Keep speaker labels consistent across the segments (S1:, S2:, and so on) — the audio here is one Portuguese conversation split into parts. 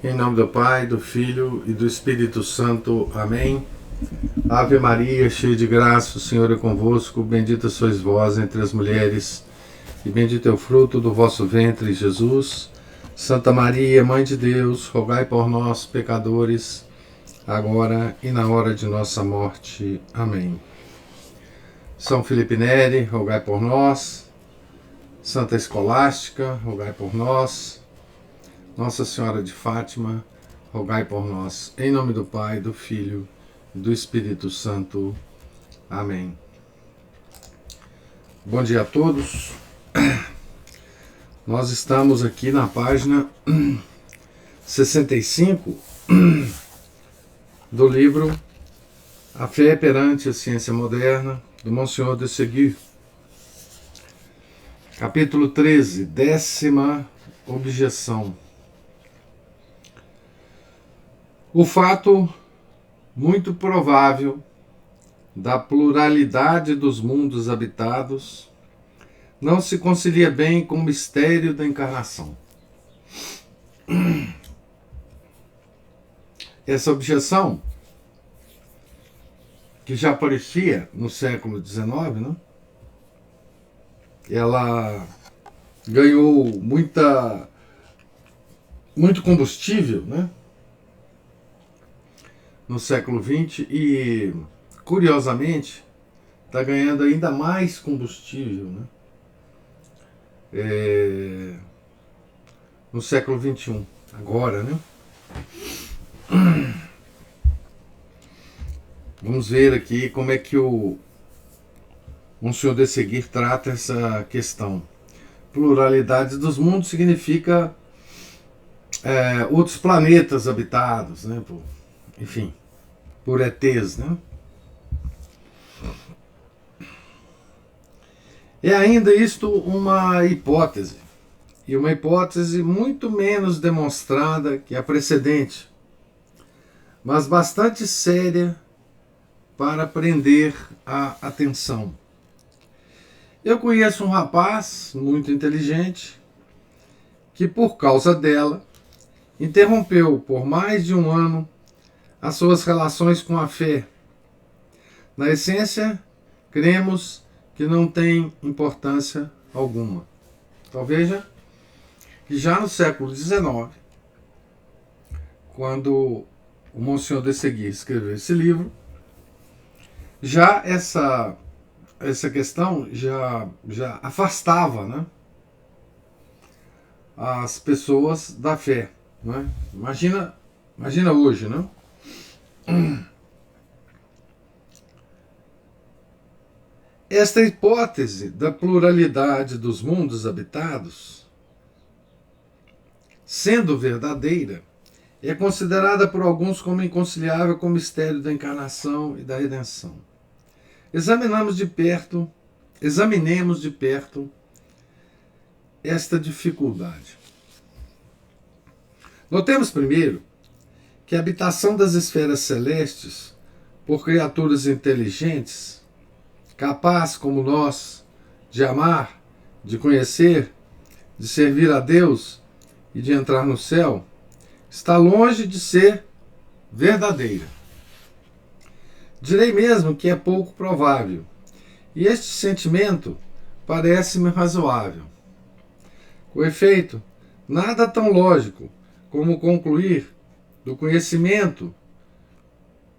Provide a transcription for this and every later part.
S1: Em nome do Pai, do Filho e do Espírito Santo. Amém. Ave Maria, cheia de graça, o Senhor é convosco. Bendita sois vós entre as mulheres, e bendito é o fruto do vosso ventre, Jesus. Santa Maria, Mãe de Deus, rogai por nós, pecadores, agora e na hora de nossa morte. Amém. São Felipe Neri, rogai por nós. Santa Escolástica, rogai por nós. Nossa Senhora de Fátima, rogai por nós. Em nome do Pai, do Filho e do Espírito Santo. Amém. Bom dia a todos. Nós estamos aqui na página 65 do livro A Fé perante a Ciência Moderna, do Monsenhor de Seguir. Capítulo 13, 10ª objeção. O fato muito provável da pluralidade dos mundos habitados não se concilia bem com o mistério da encarnação. Essa objeção, que já aparecia no século XIX, né? Ela ganhou muito combustível, né? No século XX e, curiosamente, está ganhando ainda mais combustível, né? No século XXI, agora, né? Vamos ver aqui como é que o Monsenhor de Seguir trata essa questão. Pluralidade dos mundos significa outros planetas habitados, né? Enfim, por ETs, né? É ainda isto uma hipótese, e uma hipótese muito menos demonstrada que a precedente, mas bastante séria para prender a atenção. Eu conheço um rapaz muito inteligente que, por causa dela, interrompeu por mais de um ano as suas relações com a fé. Na essência, cremos que não tem importância alguma. Então veja que já no século XIX, quando o Monsenhor de Seguir escreveu esse livro, já essa questão já afastava, né, as pessoas da fé. Né? Imagina hoje, né? Esta hipótese da pluralidade dos mundos habitados, sendo verdadeira, é considerada por alguns como inconciliável com o mistério da encarnação e da redenção. Examinemos de perto esta dificuldade. Notemos primeiro que a habitação das esferas celestes por criaturas inteligentes, capaz como nós de amar, de conhecer, de servir a Deus e de entrar no céu, está longe de ser verdadeira. Direi mesmo que é pouco provável, e este sentimento parece-me razoável. Com efeito, nada tão lógico como concluir do conhecimento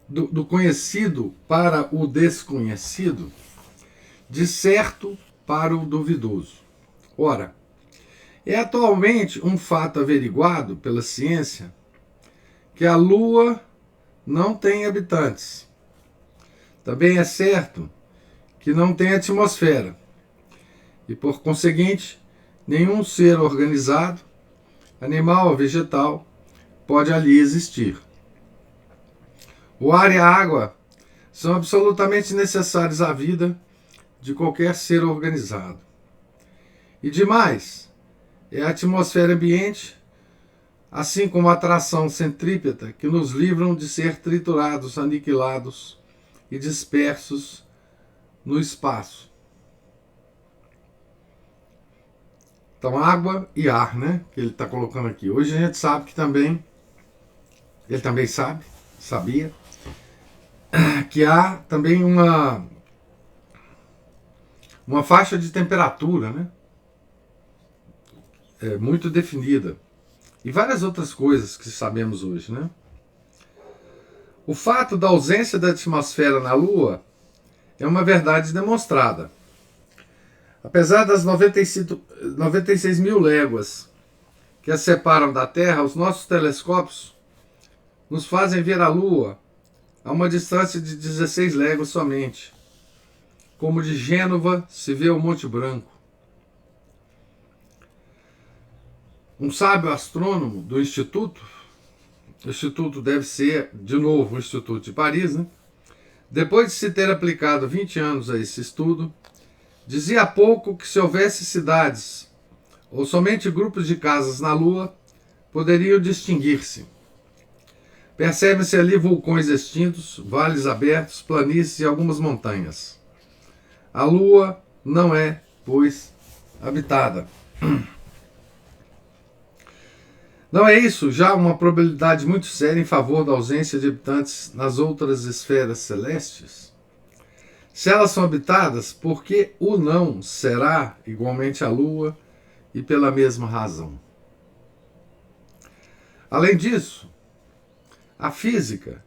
S1: do conhecido para o desconhecido, de certo para o duvidoso. Ora, é atualmente um fato averiguado pela ciência que a Lua não tem habitantes. Também é certo que não tem atmosfera e, por conseguinte, nenhum ser organizado, animal ou vegetal, pode ali existir. O ar e a água são absolutamente necessários à vida de qualquer ser organizado. E demais, é a atmosfera ambiente, assim como a atração centrípeta, que nos livram de ser triturados, aniquilados e dispersos no espaço. Então, água e ar, né? Que ele está colocando aqui. Hoje a gente sabe que também ele também sabia, que há também uma faixa de temperatura, né? Muito definida. E várias outras coisas que sabemos hoje, né? O fato da ausência da atmosfera na Lua é uma verdade demonstrada. Apesar das 96 mil léguas que a separam da Terra, os nossos telescópios nos fazem ver a Lua a uma distância de 16 léguas somente. Como de Gênova se vê o Monte Branco. Um sábio astrônomo do Instituto, o Instituto deve ser, de novo, o Instituto de Paris, né? Depois de se ter aplicado 20 anos a esse estudo, dizia há pouco que se houvesse cidades ou somente grupos de casas na Lua, poderiam distinguir-se. Percebem-se ali vulcões extintos, vales abertos, planícies e algumas montanhas. A Lua não é, pois, habitada. Não é isso já uma probabilidade muito séria em favor da ausência de habitantes nas outras esferas celestes? Se elas são habitadas, por que o não será igualmente a Lua e pela mesma razão? Além disso, a física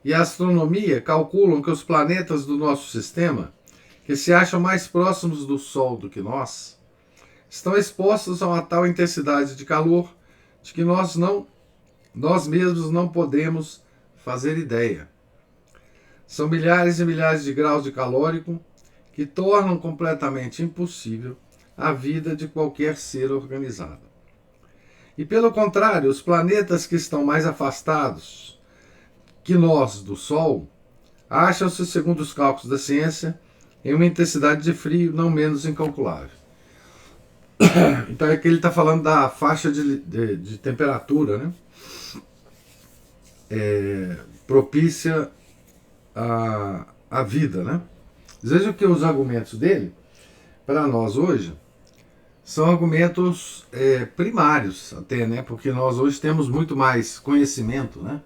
S1: e a astronomia calculam que os planetas do nosso sistema, que se acham mais próximos do Sol do que nós, estão expostos a uma tal intensidade de calor de que nós mesmos não podemos fazer ideia. São milhares e milhares de graus de calórico que tornam completamente impossível a vida de qualquer ser organizado. E pelo contrário, os planetas que estão mais afastados que nós do Sol acham-se, segundo os cálculos da ciência, em uma intensidade de frio não menos incalculável. Então é que ele está falando da faixa de temperatura, né? Propícia à vida, né? Veja que os argumentos dele, para nós hoje, são argumentos primários até, né? Porque nós hoje temos muito mais conhecimento, né?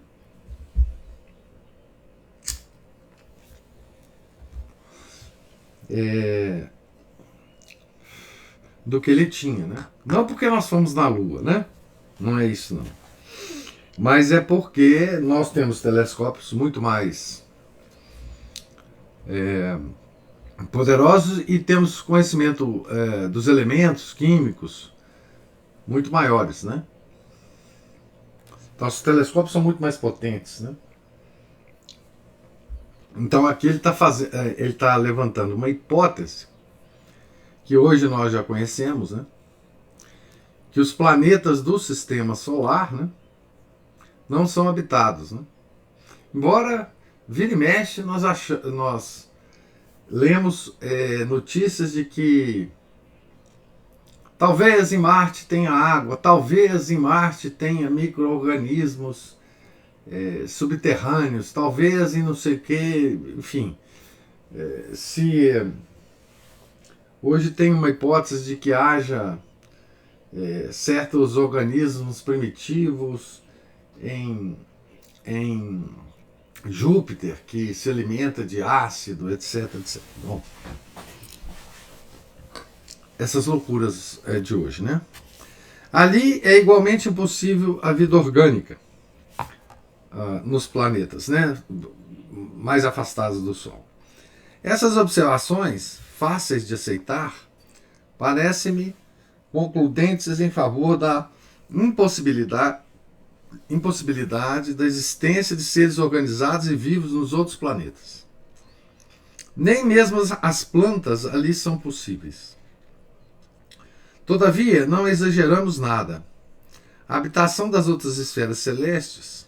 S1: Do que ele tinha, né? Não porque nós fomos na Lua, né? Não é isso, não. Mas é porque nós temos telescópios muito mais poderosos e temos conhecimento dos elementos químicos muito maiores, né? Então, os telescópios são muito mais potentes, né? Então aqui ele está levantando uma hipótese que hoje nós já conhecemos, né? Que os planetas do sistema solar, né, não são habitados, né? Embora vira e mexe nós lemos notícias de que talvez em Marte tenha água, talvez em Marte tenha micro-organismos subterrâneos, talvez em não sei o que, enfim. Hoje tem uma hipótese de que haja certos organismos primitivos em Júpiter que se alimenta de ácido, etc, etc. Bom, essas loucuras de hoje, né? Ali é igualmente impossível a vida orgânica nos planetas, né, mais afastados do Sol. Essas observações, fáceis de aceitar, parecem-me concludentes em favor da impossibilidade da existência de seres organizados e vivos nos outros planetas. Nem mesmo as plantas ali são possíveis. Todavia, não exageramos nada. A habitação das outras esferas celestes,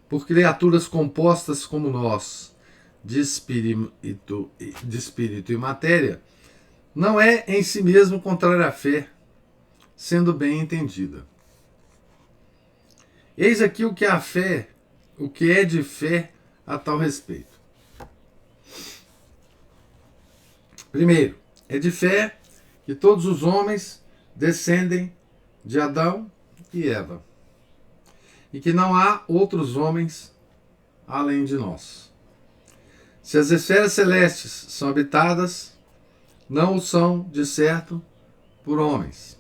S1: por criaturas compostas como nós, de espírito e matéria, não é em si mesmo contrária à fé, sendo bem entendida. Eis aqui o que é de fé a tal respeito. Primeiro, é de fé que todos os homens descendem de Adão e Eva. e que não há outros homens além de nós. Se as esferas celestes são habitadas, não o são, de certo, por homens,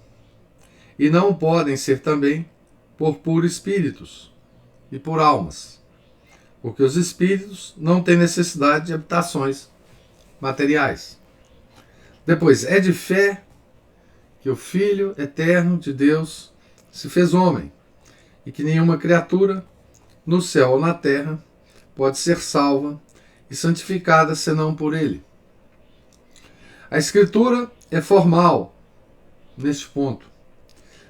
S1: e não o podem ser também por puros espíritos e por almas, porque os espíritos não têm necessidade de habitações materiais. Depois, é de fé que o Filho eterno de Deus se fez homem, e que nenhuma criatura, no céu ou na terra, pode ser salva e santificada senão por ele. A Escritura é formal neste ponto.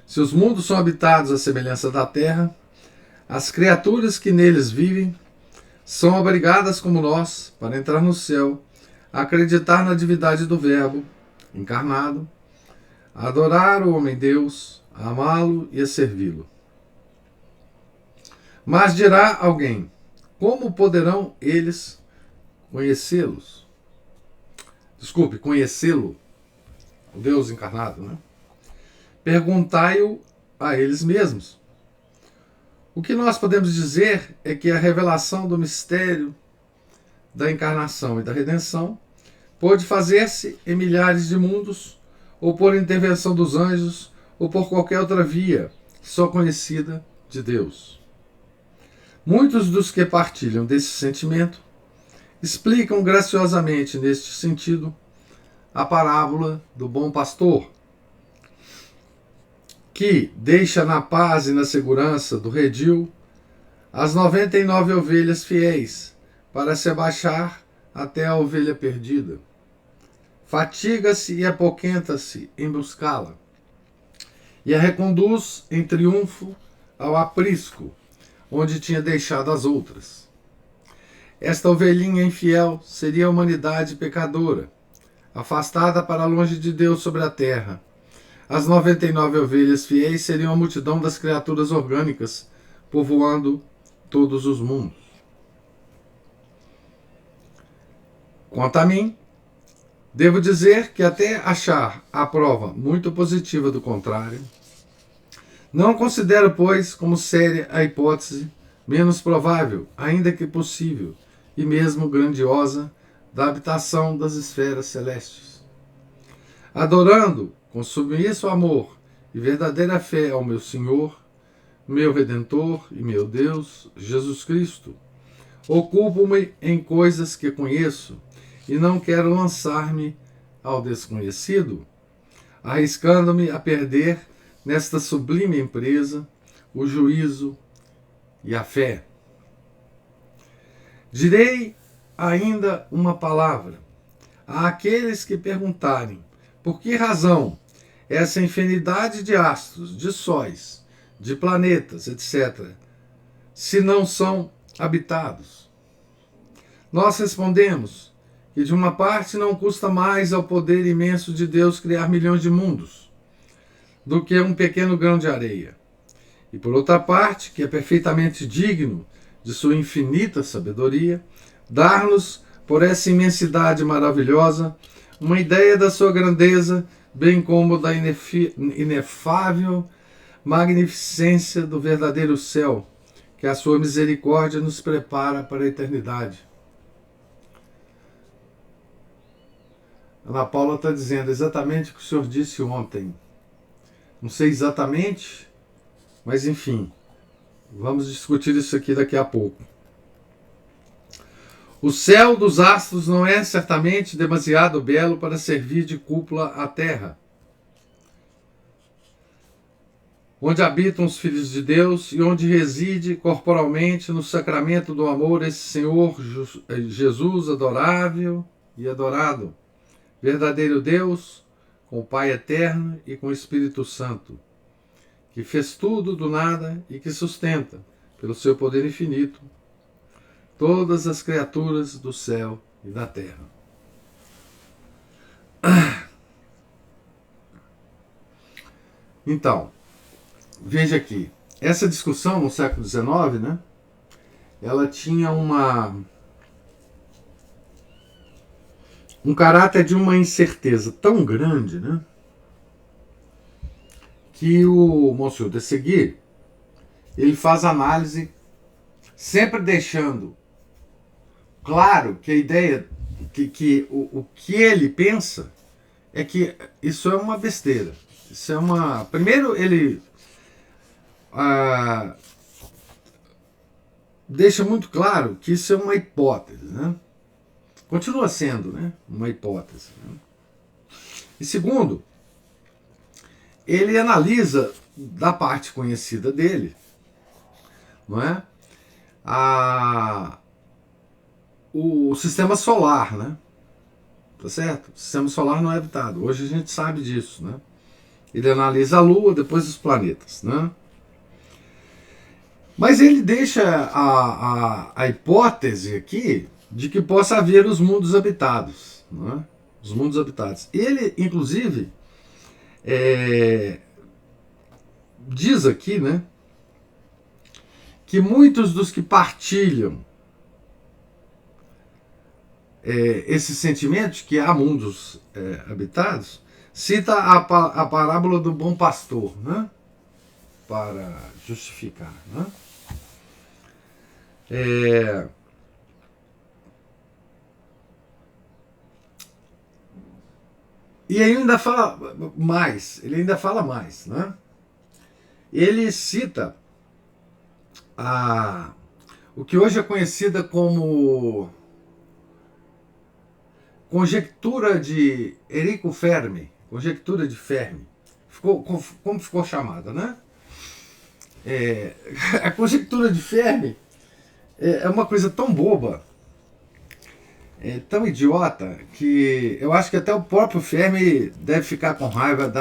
S1: Se os mundos são habitados à semelhança da terra, as criaturas que neles vivem são obrigadas, como nós, para entrar no céu, a acreditar na divindade do Verbo encarnado, a adorar o homem-deus, a amá-lo e a servi-lo. Mas dirá alguém: como poderão eles conhecê-los? Desculpe, conhecê-lo, o Deus encarnado, né? Perguntai-o a eles mesmos. O que nós podemos dizer é que a revelação do mistério da encarnação e da redenção pôde fazer-se em milhares de mundos, ou por intervenção dos anjos, ou por qualquer outra via só conhecida de Deus. Muitos dos que partilham desse sentimento explicam graciosamente neste sentido a parábola do bom pastor, que deixa na paz e na segurança do redil as 99 ovelhas fiéis para se abaixar até a ovelha perdida. Fatiga-se e apoquenta-se em buscá-la, e a reconduz em triunfo ao aprisco, onde tinha deixado as outras. Esta ovelhinha infiel seria a humanidade pecadora, afastada para longe de Deus sobre a terra. As 99 ovelhas fiéis seriam a multidão das criaturas orgânicas, povoando todos os mundos. Quanto a mim, devo dizer que até achar a prova muito positiva do contrário, não considero, pois, como séria a hipótese menos provável, ainda que possível, e mesmo grandiosa, da habitação das esferas celestes. Adorando com submisso amor e verdadeira fé ao meu Senhor, meu Redentor e meu Deus, Jesus Cristo, ocupo-me em coisas que conheço e não quero lançar-me ao desconhecido, arriscando-me a perder nesta sublime empresa o juízo e a fé. Direi ainda uma palavra àqueles que perguntarem por que razão essa infinidade de astros, de sóis, de planetas, etc., se não são habitados. Nós respondemos que de uma parte não custa mais ao poder imenso de Deus criar milhões de mundos do que um pequeno grão de areia. E por outra parte, que é perfeitamente digno de sua infinita sabedoria, dar-nos, por essa imensidade maravilhosa, uma ideia da sua grandeza, bem como da inefável magnificência do verdadeiro céu, que a sua misericórdia nos prepara para a eternidade. Ana Paula está dizendo exatamente o que o senhor disse ontem. Não sei exatamente, mas enfim, vamos discutir isso aqui daqui a pouco. O céu dos astros não é certamente demasiado belo para servir de cúpula à terra, onde habitam os filhos de Deus e onde reside corporalmente no sacramento do amor esse Senhor Jesus adorável e adorado, verdadeiro Deus, com o Pai eterno e com o Espírito Santo, que fez tudo do nada e que sustenta, pelo seu poder infinito, todas as criaturas do céu e da terra. Então, veja aqui, essa discussão no século XIX, né, ela tinha um caráter de uma incerteza tão grande, né, que o Monsieur de Seguir, ele faz análise, sempre deixando claro que a ideia, o que ele pensa é que isso é uma besteira. Isso é uma. Primeiro, ele deixa muito claro que isso é uma hipótese, né? Continua sendo, né, uma hipótese. Né? E segundo, ele analisa da parte conhecida dele, não é? O sistema solar, né? Tá certo? O sistema solar não é habitado. Hoje a gente sabe disso, né? Ele analisa a Lua, depois os planetas, né? Mas ele deixa a hipótese aqui de que possa haver os mundos habitados, né? Os mundos habitados. Ele, inclusive, diz aqui, né, que muitos dos que partilham esses sentimentos, que há mundos habitados, cita a parábola do bom pastor, né, para justificar. Né? E ainda fala mais, né? Ele cita o que hoje é conhecida como conjectura de Enrico Fermi, conjectura de Fermi. Como ficou chamada, né? A conjectura de Fermi é uma coisa tão boba, tão idiota, que eu acho que até o próprio Fermi deve ficar com raiva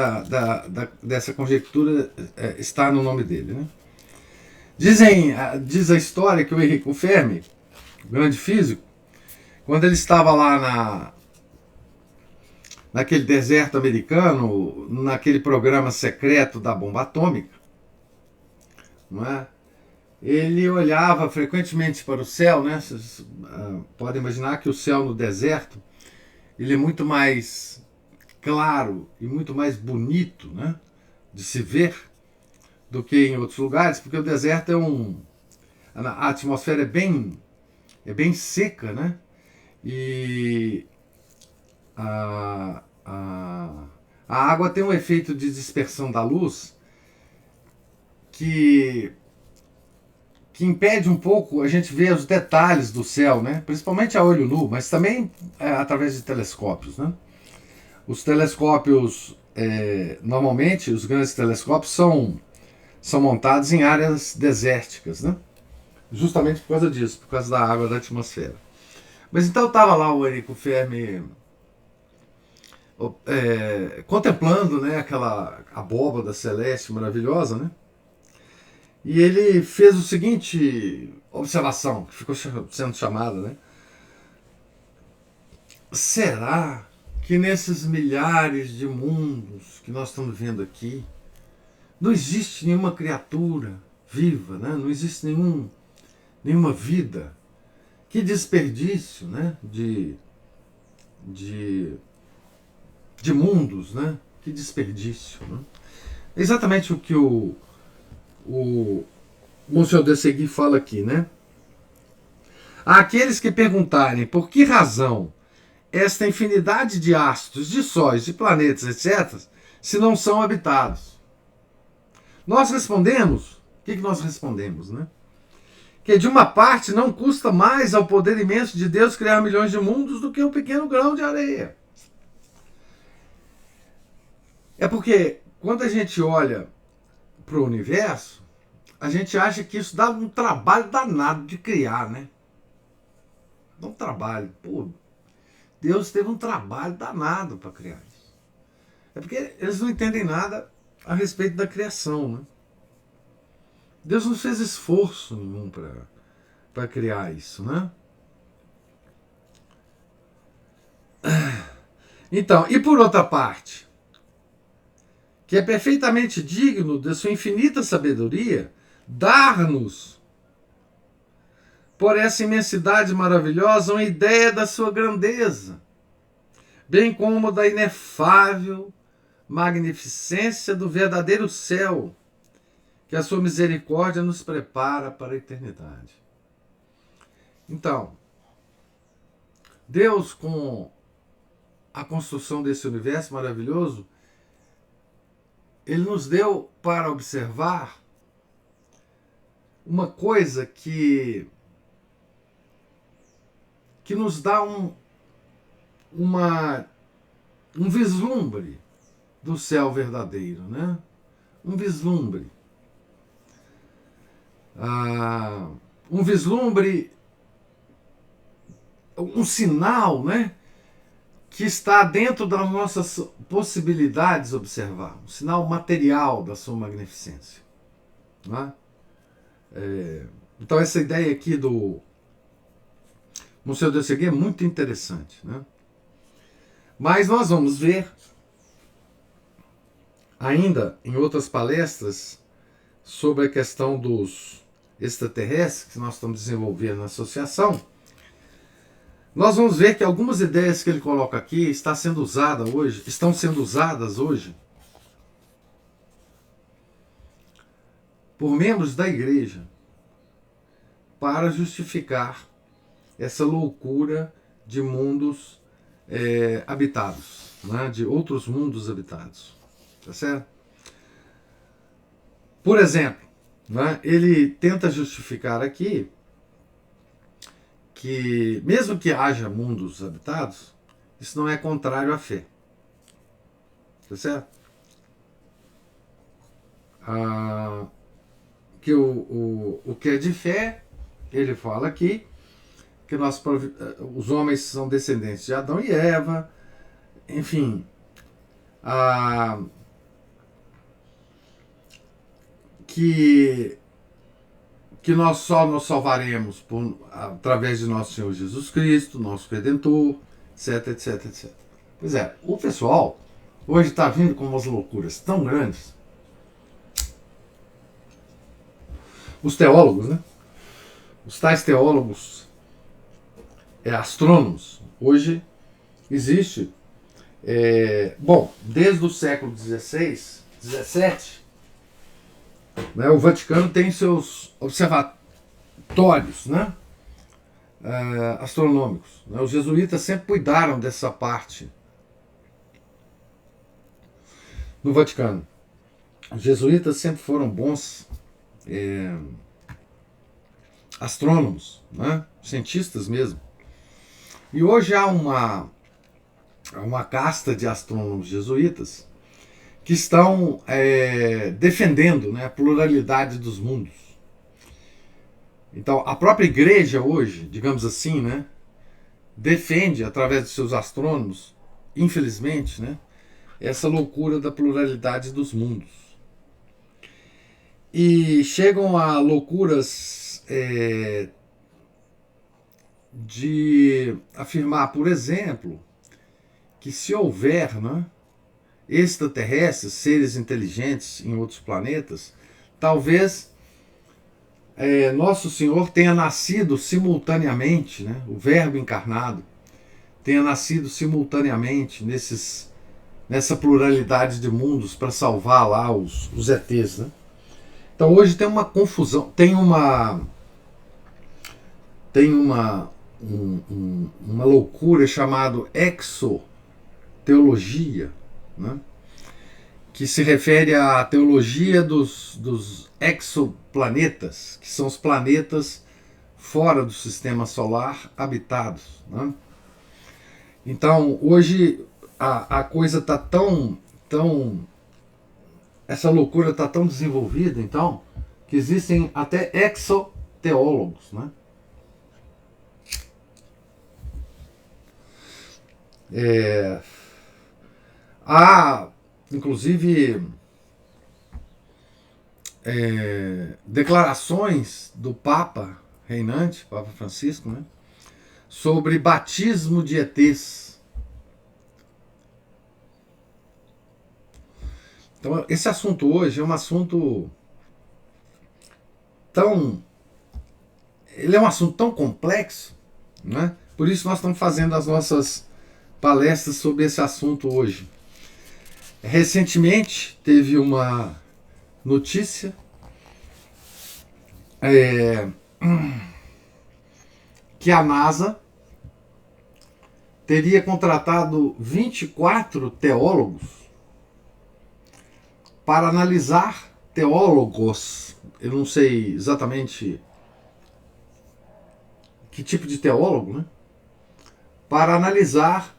S1: dessa conjectura estar no nome dele. Né? Diz a história que o Enrico Fermi, grande físico, quando ele estava lá naquele deserto americano, naquele programa secreto da bomba atômica, não é? Ele olhava frequentemente para o céu, né? Vocês podem imaginar que o céu no deserto ele é muito mais claro e muito mais bonito, né, de se ver do que em outros lugares, porque o deserto a atmosfera é bem seca, né? E a água tem um efeito de dispersão da luz que impede um pouco a gente ver os detalhes do céu, né? Principalmente a olho nu, mas também através de telescópios. Né? Os telescópios, normalmente, os grandes telescópios são montados em áreas desérticas, né? Justamente por causa disso, por causa da água da atmosfera. Mas então estava lá o Enrico Fermi contemplando, né, aquela abóbada celeste maravilhosa, né? E ele fez o seguinte observação, que ficou sendo chamada, né? Será que nesses milhares de mundos que nós estamos vendo aqui, não existe nenhuma criatura viva, né? Não existe nenhuma vida? Que desperdício, né? De mundos, né? Que desperdício, né? É exatamente o que o Monsieur de Segui fala aqui, né? Aqueles que perguntarem por que razão esta infinidade de astros, de sóis, de planetas, etc., se não são habitados. Nós respondemos, o que nós respondemos, né? Que de uma parte não custa mais ao poder imenso de Deus criar milhões de mundos do que um pequeno grão de areia. É porque quando a gente olha para o universo, a gente acha que isso dá um trabalho danado de criar, né? Dá um trabalho. Pô, Deus teve um trabalho danado para criar isso. É porque eles não entendem nada a respeito da criação, né? Deus não fez esforço nenhum para criar isso, né? Então, e por outra parte, que é perfeitamente digno de sua infinita sabedoria dar-nos, por essa imensidade maravilhosa, uma ideia da sua grandeza, bem como da inefável magnificência do verdadeiro céu, que a sua misericórdia nos prepara para a eternidade. Então, Deus, com a construção desse universo maravilhoso, Ele nos deu para observar uma coisa que nos dá um vislumbre do céu verdadeiro, né? Um vislumbre. Um vislumbre, um sinal, né? Que está dentro das nossas possibilidades observar. Um sinal material da sua magnificência. Né? Então essa ideia aqui do Museu de Seguir é muito interessante, né? Mas nós vamos ver ainda em outras palestras sobre a questão dos extraterrestres que nós estamos desenvolvendo na associação. Nós vamos ver que algumas ideias que ele coloca aqui estão sendo usadas hoje por membros da igreja para justificar essa loucura de mundos habitados, né? De outros mundos habitados. Tá certo? Por exemplo, né? Ele tenta justificar aqui que, mesmo que haja mundos habitados, isso não é contrário à fé. Tá certo? Que o que é de fé, ele fala aqui, que os homens são descendentes de Adão e Eva, enfim, que nós só nos salvaremos através de nosso Senhor Jesus Cristo, nosso Redentor, etc, etc, etc. Pois é, o pessoal hoje está vindo com umas loucuras tão grandes. Os teólogos, né? Os tais teólogos astrônomos. Hoje existe, desde o século XVI, XVII, né, o Vaticano tem seus observatórios, né, astronômicos. Né? Os jesuítas sempre cuidaram dessa parte no Vaticano. Os jesuítas sempre foram bons astrônomos, né, cientistas mesmo. E hoje há uma casta de astrônomos jesuítas que estão defendendo, né, a pluralidade dos mundos. Então, a própria igreja hoje, digamos assim, né, defende, através de seus astrônomos, infelizmente, né, essa loucura da pluralidade dos mundos. E chegam a loucuras de afirmar, por exemplo, que se houver, né, extraterrestres, seres inteligentes em outros planetas, talvez Nosso Senhor tenha nascido simultaneamente, né, o Verbo encarnado, tenha nascido simultaneamente nessa pluralidade de mundos para salvar lá os ETs. Né? Então hoje tem uma confusão, tem uma loucura chamada exoteologia, né? Que se refere à teologia dos exoplanetas, que são os planetas fora do sistema solar habitados. Né? Então, hoje a coisa está tão essa loucura está tão desenvolvida, então, que existem até exoteólogos, né? Há, inclusive, declarações do Papa reinante, Papa Francisco, né, sobre batismo de ETs. Então, esse assunto hoje é um assunto ele é um assunto tão complexo, né? Por isso nós estamos fazendo as nossas palestras sobre esse assunto hoje. Recentemente teve uma notícia é, que a NASA teria contratado 24 teólogos para analisar teólogos. Eu não sei exatamente que tipo de teólogo, né? Para analisar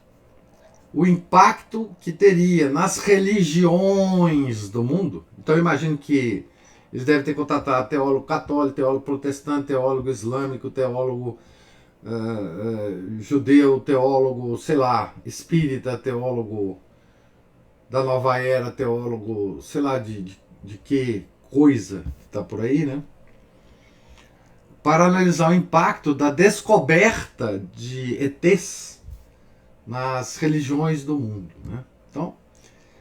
S1: o impacto que teria nas religiões do mundo. Então eu imagino que eles devem ter contratado teólogo católico, teólogo protestante, teólogo islâmico, teólogo judeu, teólogo, sei lá, espírita, teólogo da nova era, teólogo, sei lá de que coisa está por aí, né? Para analisar o impacto da descoberta de ETs nas religiões do mundo, né? Então,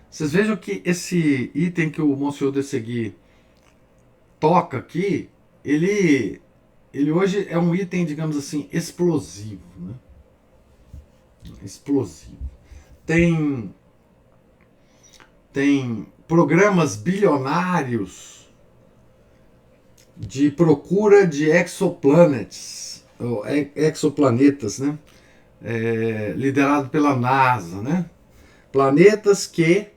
S1: vocês vejam que esse item que o Monsieur de Segui toca aqui, ele hoje é um item, digamos assim, explosivo, né? Explosivo. Tem programas bilionários de procura de exoplanets, ou exoplanetas, né? Liderado pela NASA, né? Planetas que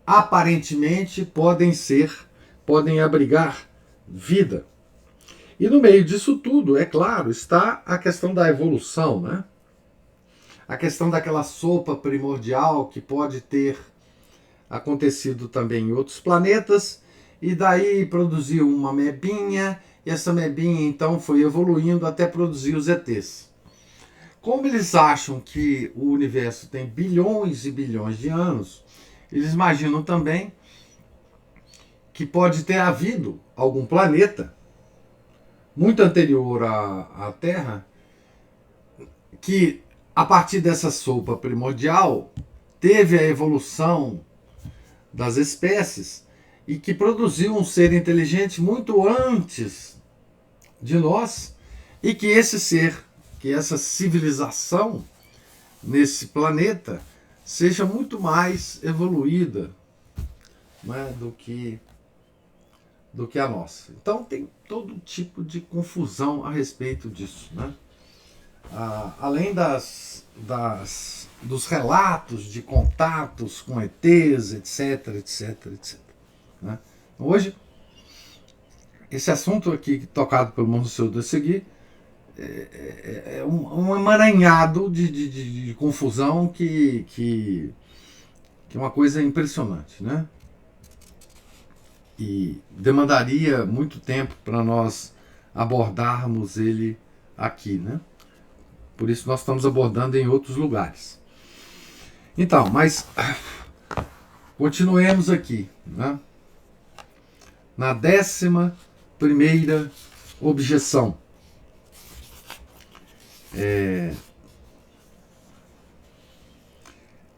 S1: aparentemente podem abrigar vida. E no meio disso tudo, é claro, está a questão da evolução, né? A questão daquela sopa primordial que pode ter acontecido também em outros planetas, e daí produziu uma mebinha, e essa mebinha então foi evoluindo até produzir os ETs. Como eles acham que o universo tem bilhões e bilhões de anos, eles imaginam também que pode ter havido algum planeta muito anterior à Terra, que a partir dessa sopa primordial teve a evolução das espécies e que produziu um ser inteligente muito antes de nós, e que esse ser, que essa civilização nesse planeta seja muito mais evoluída, né, do que a nossa. Então tem todo tipo de confusão a respeito disso, né? Além dos relatos de contatos com ETs, etc, etc, etc. Né? Hoje, esse assunto aqui tocado pelo Monsieur de Segui é um emaranhado de confusão que é uma coisa impressionante, né? E demandaria muito tempo para nós abordarmos ele aqui, né? Por isso nós estamos abordando em outros lugares. Então, mas continuemos aqui, né? Na 11ª objeção.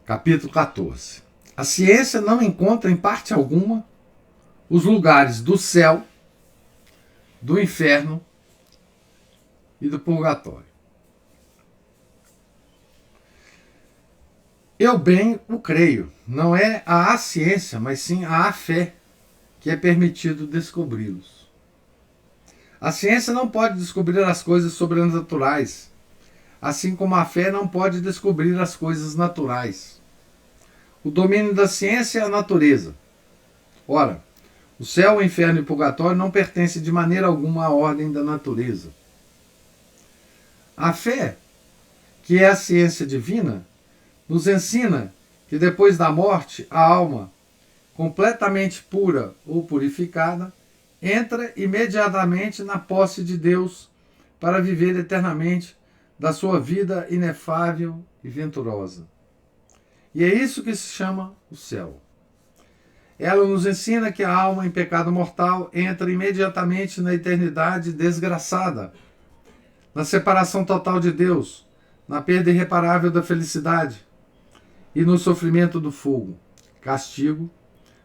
S1: Capítulo 14. A ciência não encontra em parte alguma os lugares do céu, do inferno e do purgatório. Eu bem o creio. Não é a ciência, mas sim a fé que é permitido descobri-los. A ciência não pode descobrir as coisas sobrenaturais, assim como a fé não pode descobrir as coisas naturais. O domínio da ciência é a natureza. Ora, o céu, o inferno e o purgatório não pertencem de maneira alguma à ordem da natureza. A fé, que é a ciência divina, nos ensina que depois da morte, a alma, completamente pura ou purificada, entra imediatamente na posse de Deus para viver eternamente da sua vida inefável e venturosa. E é isso que se chama o céu. Ela nos ensina que a alma em pecado mortal entra imediatamente na eternidade desgraçada, na separação total de Deus, na perda irreparável da felicidade e no sofrimento do fogo, castigo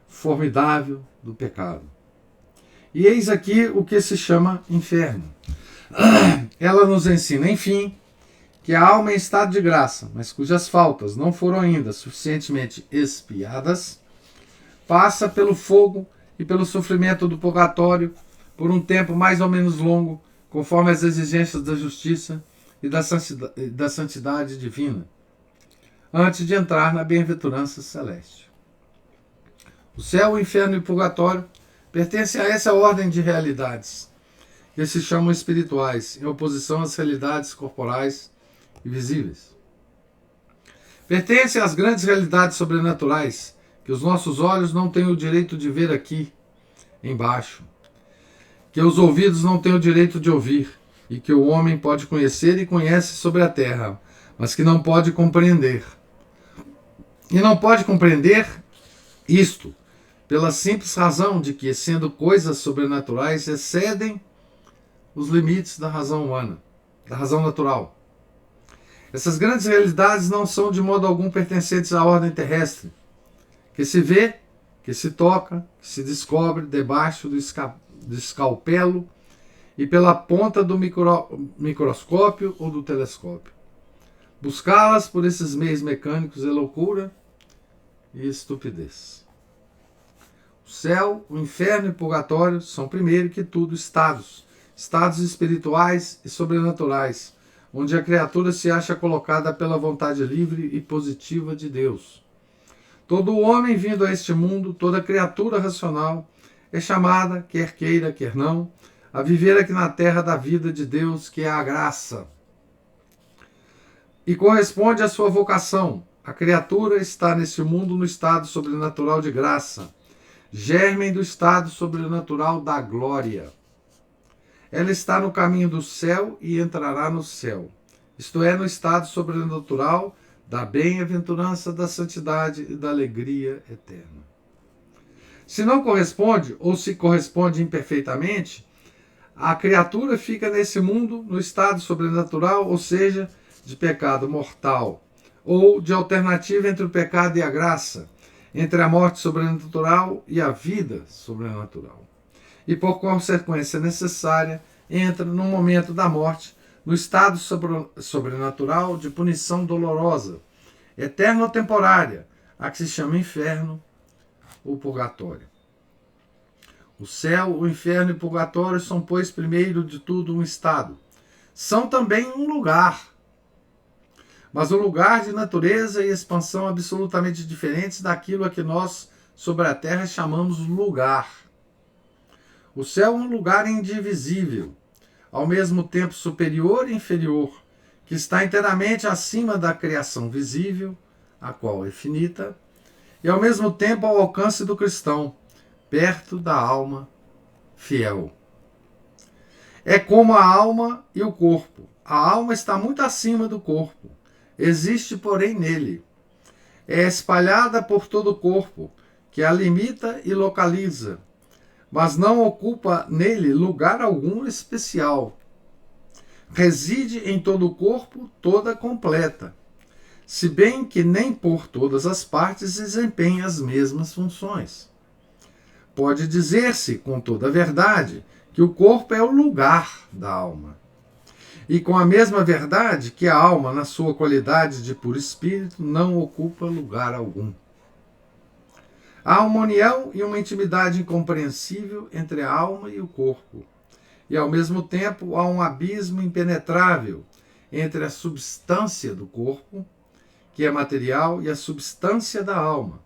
S1: formidável do pecado. E eis aqui o que se chama inferno. Ela nos ensina, enfim, que a alma em estado de graça, mas cujas faltas não foram ainda suficientemente expiadas, passa pelo fogo e pelo sofrimento do purgatório por um tempo mais ou menos longo, conforme as exigências da justiça e da santidade divina, antes de entrar na bem-aventurança celeste. O céu, o inferno e o purgatório pertencem a essa ordem de realidades, que se chamam espirituais, em oposição às realidades corporais e visíveis. Pertencem às grandes realidades sobrenaturais, que os nossos olhos não têm o direito de ver aqui, embaixo, que os ouvidos não têm o direito de ouvir, e que o homem pode conhecer e conhece sobre a terra, mas que não pode compreender. E não pode compreender isto, pela simples razão de que, sendo coisas sobrenaturais, excedem os limites da razão humana, da razão natural. Essas grandes realidades não são de modo algum pertencentes à ordem terrestre, que se vê, que se toca, que se descobre debaixo do escalpelo e pela ponta do microscópio ou do telescópio. Buscá-las por esses meios mecânicos é loucura e estupidez. O céu, o inferno e o purgatório são, primeiro que tudo, estados espirituais e sobrenaturais, onde a criatura se acha colocada pela vontade livre e positiva de Deus. Todo homem vindo a este mundo, toda criatura racional, é chamada, quer queira, quer não, a viver aqui na terra da vida de Deus, que é a graça. E corresponde à sua vocação. A criatura está neste mundo no estado sobrenatural de graça, germen do estado sobrenatural da glória. Ela está no caminho do céu e entrará no céu, isto é, no estado sobrenatural da bem-aventurança, da santidade e da alegria eterna. Se não corresponde, ou se corresponde imperfeitamente, a criatura fica nesse mundo no estado sobrenatural, ou seja, de pecado mortal, ou de alternativa entre o pecado e a graça, entre a morte sobrenatural e a vida sobrenatural. E por consequência necessária, entra no momento da morte no estado sobrenatural de punição dolorosa, eterna ou temporária, a que se chama inferno ou purgatório. O céu, o inferno e o purgatório são, pois, primeiro de tudo um estado. São também um lugar, mas um lugar de natureza e expansão absolutamente diferentes daquilo a que nós, sobre a terra, chamamos lugar. O céu é um lugar indivisível, ao mesmo tempo superior e inferior, que está inteiramente acima da criação visível, a qual é finita, e ao mesmo tempo ao alcance do cristão, perto da alma fiel. É como a alma e o corpo. A alma está muito acima do corpo. Existe, porém, nele. É espalhada por todo o corpo, que a limita e localiza, mas não ocupa nele lugar algum especial. Reside em todo o corpo, toda completa, se bem que nem por todas as partes desempenha as mesmas funções. Pode dizer-se, com toda a verdade, que o corpo é o lugar da alma. E com a mesma verdade que a alma, na sua qualidade de puro espírito, não ocupa lugar algum. Há uma união e uma intimidade incompreensível entre a alma e o corpo. E, ao mesmo tempo, há um abismo impenetrável entre a substância do corpo, que é material, e a substância da alma,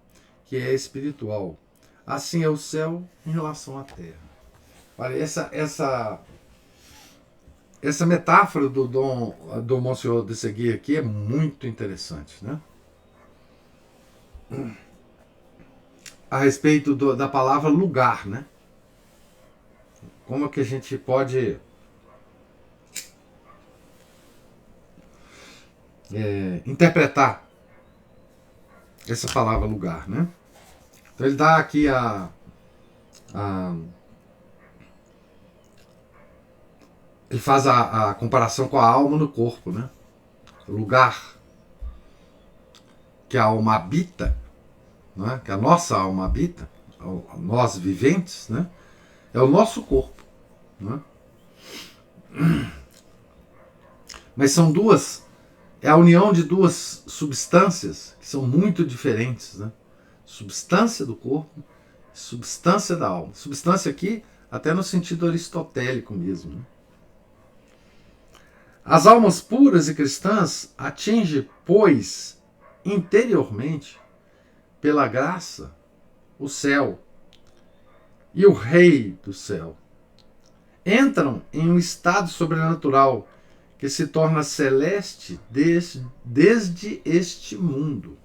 S1: que é espiritual. Assim é o céu em relação à terra. Olha, essa metáfora do Monsenhor de Seguir aqui é muito interessante, né? A respeito da palavra lugar, né? Como é que a gente pode interpretar essa palavra lugar, né? Então ele dá aqui ele faz a comparação com a alma no corpo, né? O lugar que a alma habita, né? Que a nossa alma habita, nós viventes, né? É o nosso corpo, né? Mas são é a união de duas substâncias que são muito diferentes, né? Substância do corpo, substância da alma. Substância aqui, até no sentido aristotélico mesmo, né? As almas puras e cristãs atingem, pois, interiormente, pela graça, o céu e o Rei do céu. Entram em um estado sobrenatural que se torna celeste desde este mundo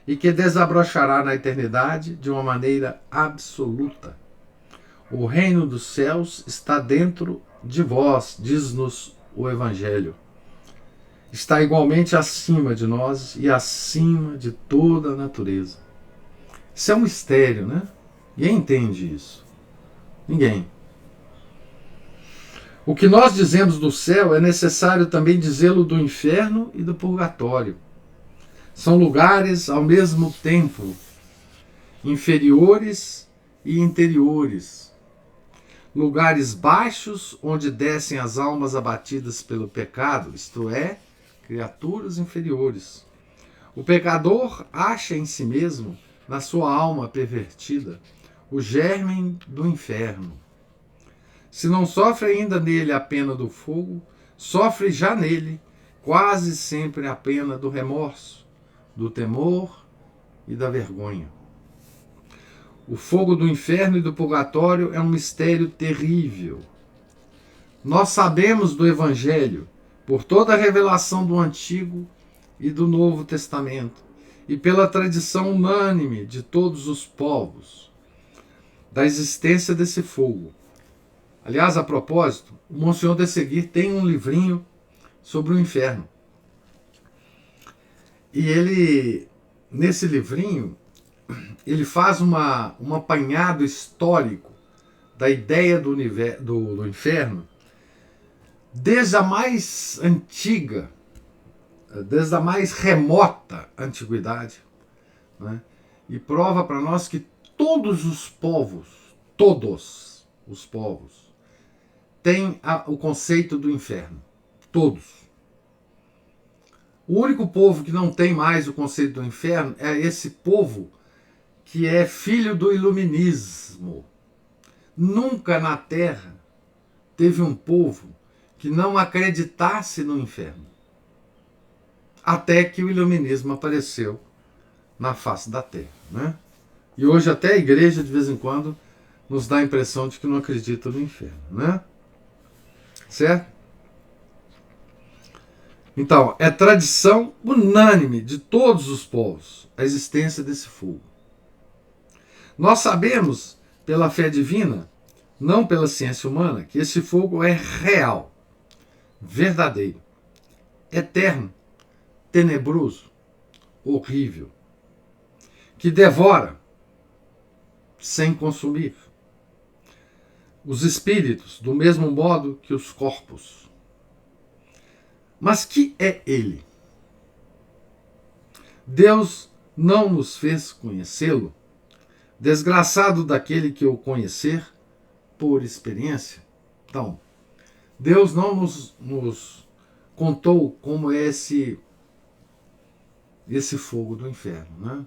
S1: e que desabrochará na eternidade de uma maneira absoluta. O reino dos céus está dentro de vós, diz-nos o Evangelho. Está igualmente acima de nós e acima de toda a natureza. Isso é um mistério, né? Ninguém entende isso. Ninguém. O que nós dizemos do céu é necessário também dizê-lo do inferno e do purgatório. São lugares ao mesmo tempo inferiores e interiores. Lugares baixos onde descem as almas abatidas pelo pecado, isto é, criaturas inferiores. O pecador acha em si mesmo, na sua alma pervertida, o germe do inferno. Se não sofre ainda nele a pena do fogo, sofre já nele quase sempre a pena do remorso, do temor e da vergonha. O fogo do inferno e do purgatório é um mistério terrível. Nós sabemos do Evangelho, por toda a revelação do Antigo e do Novo Testamento, e pela tradição unânime de todos os povos, da existência desse fogo. Aliás, a propósito, o Monsenhor de Seguir tem um livrinho sobre o inferno. E ele, nesse livrinho, ele faz um apanhado histórico da ideia do inferno, desde a mais antiga, desde a mais remota antiguidade, né? E prova para nós que todos os povos, têm o conceito do inferno. Todos. O único povo que não tem mais o conceito do inferno é esse povo que é filho do iluminismo. Nunca na Terra teve um povo que não acreditasse no inferno. Até que o iluminismo apareceu na face da Terra, né? E hoje até a igreja, de vez em quando, nos dá a impressão de que não acredita no inferno, né? Certo? Então, é tradição unânime de todos os povos a existência desse fogo. Nós sabemos, pela fé divina, não pela ciência humana, que esse fogo é real, verdadeiro, eterno, tenebroso, horrível, que devora sem consumir os espíritos do mesmo modo que os corpos. Mas que é ele? Deus não nos fez conhecê-lo, desgraçado daquele que o conhecer por experiência. Então, Deus não nos contou como é esse fogo do inferno, né?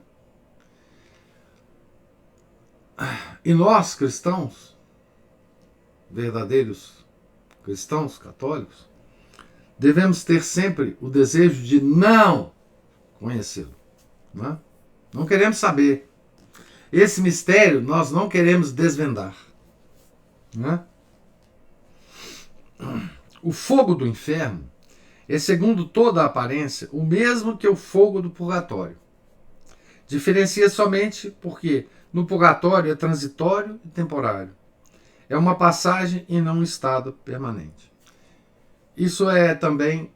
S1: E nós, cristãos, verdadeiros cristãos católicos, devemos ter sempre o desejo de não conhecê-lo, né? Não queremos saber. Esse mistério nós não queremos desvendar, né? O fogo do inferno é, segundo toda a aparência, o mesmo que o fogo do purgatório. Diferencia somente porque no purgatório é transitório e temporário. É uma passagem e não um estado permanente. Isso é também,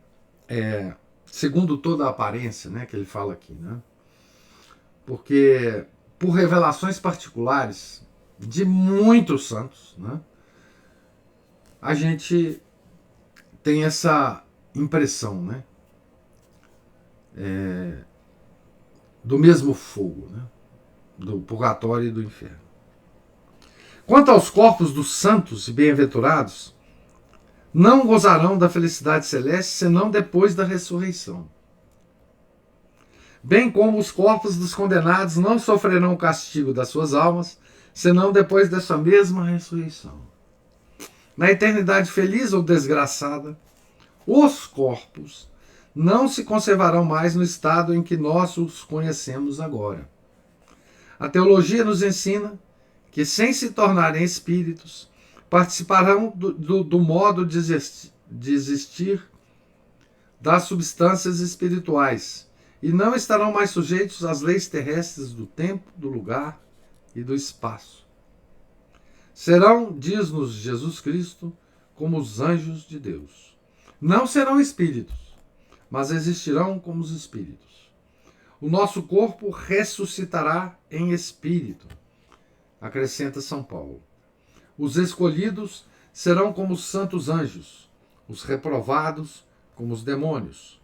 S1: segundo toda a aparência, né, que ele fala aqui, né? Porque por revelações particulares de muitos santos, né, a gente tem essa impressão, né, do mesmo fogo, né, do purgatório e do inferno. Quanto aos corpos dos santos e bem-aventurados, não gozarão da felicidade celeste senão depois da ressurreição. Bem como os corpos dos condenados não sofrerão o castigo das suas almas senão depois dessa mesma ressurreição. Na eternidade feliz ou desgraçada, os corpos não se conservarão mais no estado em que nós os conhecemos agora. A teologia nos ensina que, sem se tornarem espíritos, participarão do modo de existir das substâncias espirituais e não estarão mais sujeitos às leis terrestres do tempo, do lugar e do espaço. Serão, diz-nos Jesus Cristo, como os anjos de Deus. Não serão espíritos, mas existirão como os espíritos. O nosso corpo ressuscitará em espírito, acrescenta São Paulo. Os escolhidos serão como os santos anjos, os reprovados como os demônios.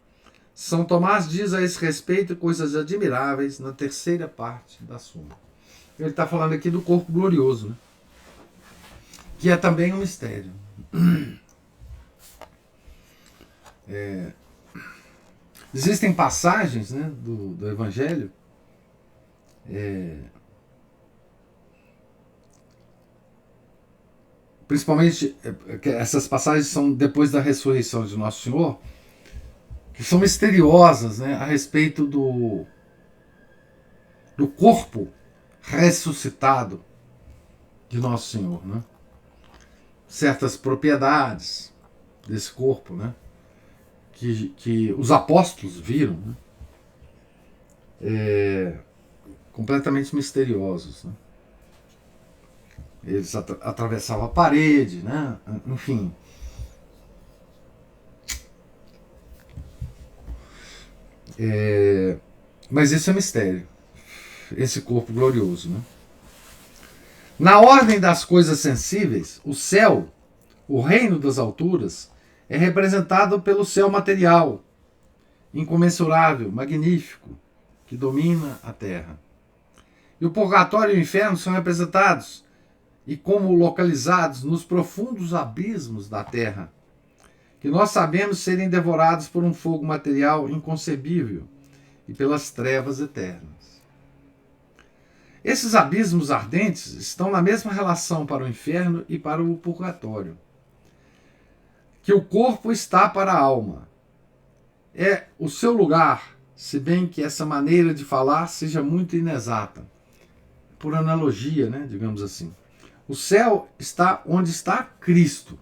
S1: São Tomás diz a esse respeito coisas admiráveis na terceira parte da Suma. Ele está falando aqui do corpo glorioso, né? Que é também um mistério. Existem passagens, né, do Evangelho principalmente essas passagens são depois da ressurreição de Nosso Senhor, que são misteriosas, né, a respeito do corpo ressuscitado de Nosso Senhor, né? Certas propriedades desse corpo, né, que os apóstolos viram, né, completamente misteriosos, né? Eles atravessavam a parede, né? Enfim. Mas isso é mistério, esse corpo glorioso, né? Na ordem das coisas sensíveis, o céu, o reino das alturas, é representado pelo céu material, incomensurável, magnífico, que domina a terra. E o purgatório e o inferno são representados e como localizados nos profundos abismos da terra, que nós sabemos serem devorados por um fogo material inconcebível e pelas trevas eternas. Esses abismos ardentes estão na mesma relação para o inferno e para o purgatório, que o corpo está para a alma. É o seu lugar, se bem que essa maneira de falar seja muito inexata, por analogia, né, digamos assim. O céu está onde está Cristo.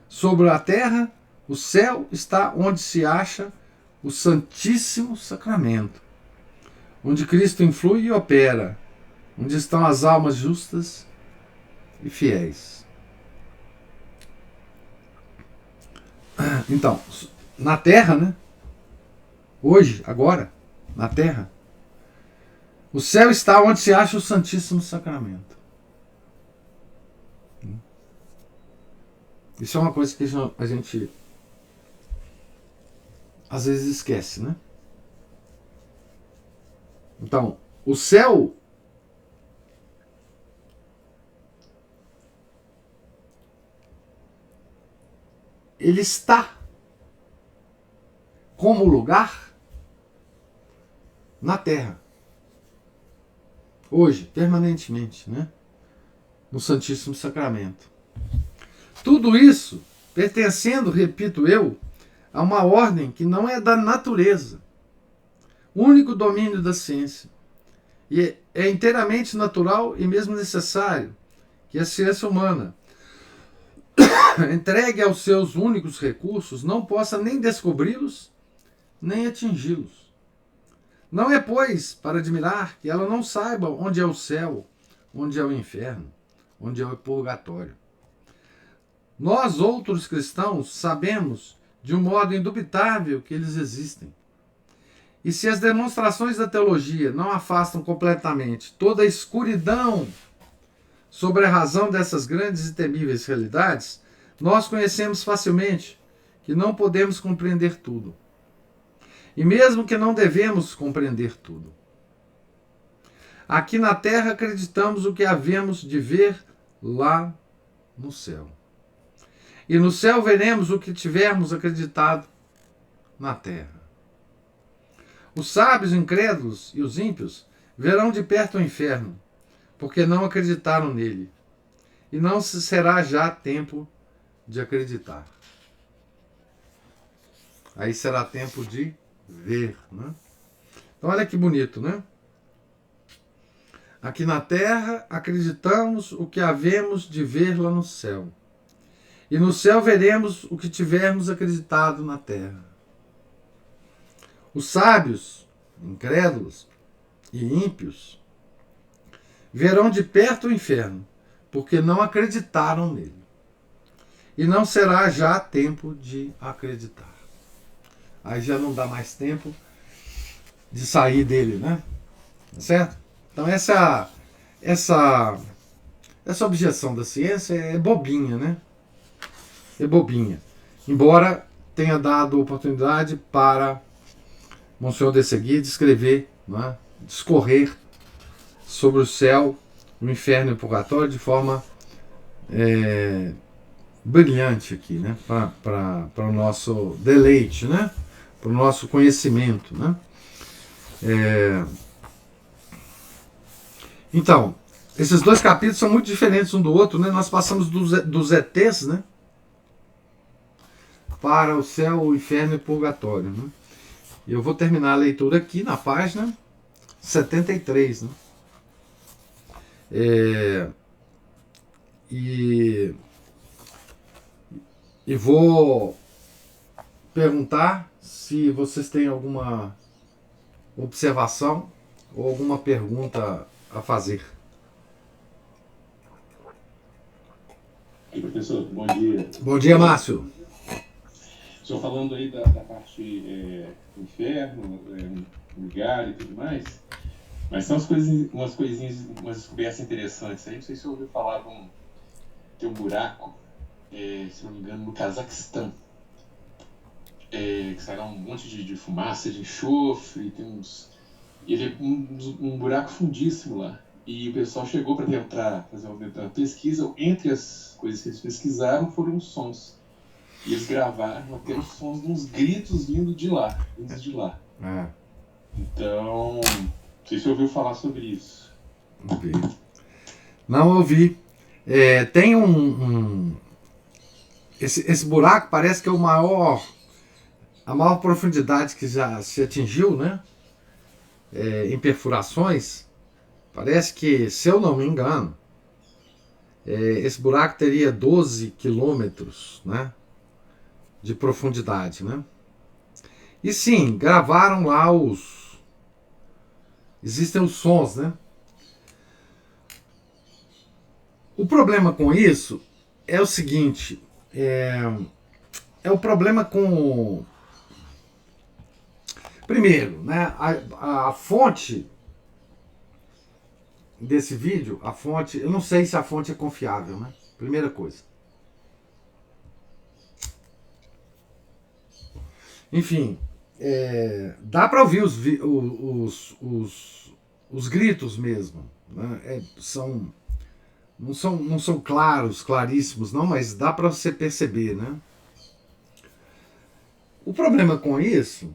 S1: Sobre a terra, o céu está onde se acha o Santíssimo Sacramento, onde Cristo influi e opera, onde estão as almas justas e fiéis. Então, na terra, né? Hoje, agora, na terra, o céu está onde se acha o Santíssimo Sacramento. Isso é uma coisa que a gente às vezes esquece, né? Então, o céu ele está como lugar na terra. Hoje, permanentemente, né? No Santíssimo Sacramento. Tudo isso pertencendo, repito eu, a uma ordem que não é da natureza, único domínio da ciência. E é inteiramente natural e mesmo necessário que a ciência humana, entregue aos seus únicos recursos, não possa nem descobri-los, nem atingi-los. Não é, pois, para admirar que ela não saiba onde é o céu, onde é o inferno, onde é o purgatório. Nós, outros cristãos, sabemos de um modo indubitável que eles existem. E se as demonstrações da teologia não afastam completamente toda a escuridão sobre a razão dessas grandes e temíveis realidades, nós conhecemos facilmente que não podemos compreender tudo. E mesmo que não devemos compreender tudo. Aqui na terra acreditamos o que havemos de ver lá no céu. E no céu veremos o que tivermos acreditado na terra. Os sábios, incrédulos e os ímpios verão de perto o inferno, porque não acreditaram nele. E não será já tempo de acreditar. Aí será tempo de ver, né? Então olha que bonito, né? Aqui na terra acreditamos o que havemos de ver lá no céu. E no céu veremos o que tivermos acreditado na terra. Os sábios, incrédulos e ímpios verão de perto o inferno, porque não acreditaram nele. E não será já tempo de acreditar. Aí já não dá mais tempo de sair dele, né? Certo? Então essa objeção da ciência é bobinha, né? É bobinha. Embora tenha dado oportunidade para Monsenhor de Seguir descrever, né? Discorrer sobre o céu, o inferno e o purgatório de forma brilhante aqui, né? Para o nosso deleite, né? Para o nosso conhecimento, né? Então, esses dois capítulos são muito diferentes um do outro, né? Nós passamos dos ETs, né? Para o céu, o inferno e o purgatório, né? E eu vou terminar a leitura aqui na página 73, né? E vou perguntar se vocês têm alguma observação ou alguma pergunta a fazer.
S2: E professor, bom dia.
S1: Bom dia, Márcio.
S2: O senhor falando aí da parte do inferno, lugar e tudo mais, mas são umas coisinhas, umas descobertas interessantes aí. Não sei se você ouviu falar de um buraco, se não me engano, no Cazaquistão, que sai lá um monte de fumaça, de enxofre, ele é um buraco fundíssimo lá. E o pessoal chegou para tentar fazer uma pesquisa. Entre as coisas que eles pesquisaram foram os sons. E eles gravaram até os sons de uns gritos vindos de lá. Então, não sei se você ouviu falar sobre isso.
S1: Não ouvi. Tem esse buraco parece que é a maior profundidade que já se atingiu, né? Em perfurações. Parece que, se eu não me engano, esse buraco teria 12 quilômetros, né, de profundidade, né? E sim, gravaram lá existem os sons, né? O problema com isso é o seguinte, é o problema com... Primeiro, né, a fonte desse vídeo, eu não sei se a fonte é confiável, né? Primeira coisa. Enfim, dá para ouvir os gritos mesmo, né? Não são claríssimos, não, mas dá para você perceber, né? O problema com isso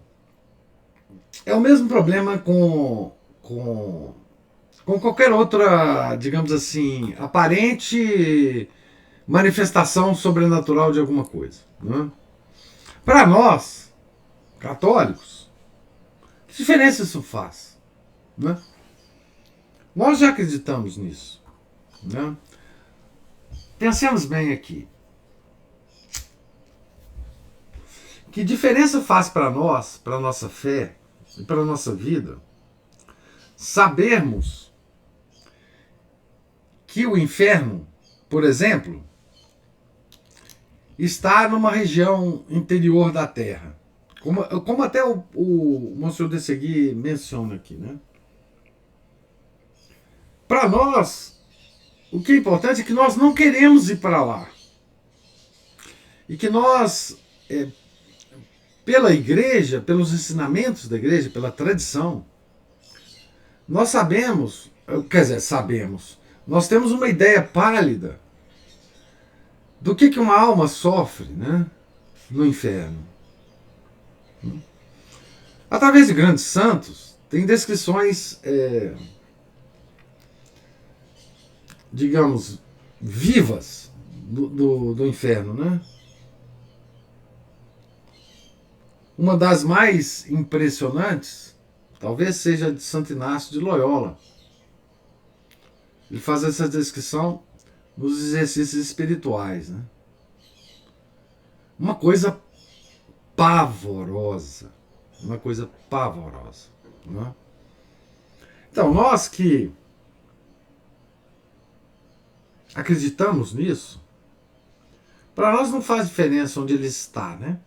S1: é o mesmo problema com qualquer outra, digamos assim, aparente manifestação sobrenatural de alguma coisa, né? Para nós, católicos, que diferença isso faz, né? Nós já acreditamos nisso, né? Pensemos bem aqui. Que diferença faz para nós, para a nossa fé e para a nossa vida, sabermos que o inferno, por exemplo, está numa região interior da Terra, como até o Monsenhor de Seguir menciona aqui, né? Para nós, o que é importante é que nós não queremos ir para lá. E que nós, pela igreja, pelos ensinamentos da igreja, pela tradição, nós sabemos, nós temos uma ideia pálida do que uma alma sofre, né, no inferno. Através de grandes santos, tem descrições digamos, vivas do inferno, né? Uma das mais impressionantes talvez seja de Santo Inácio de Loyola. Ele faz essa descrição nos exercícios espirituais, né? Uma coisa pavorosa. Uma coisa pavorosa. Né? Então, nós que acreditamos nisso, para nós não faz diferença onde ele está, né?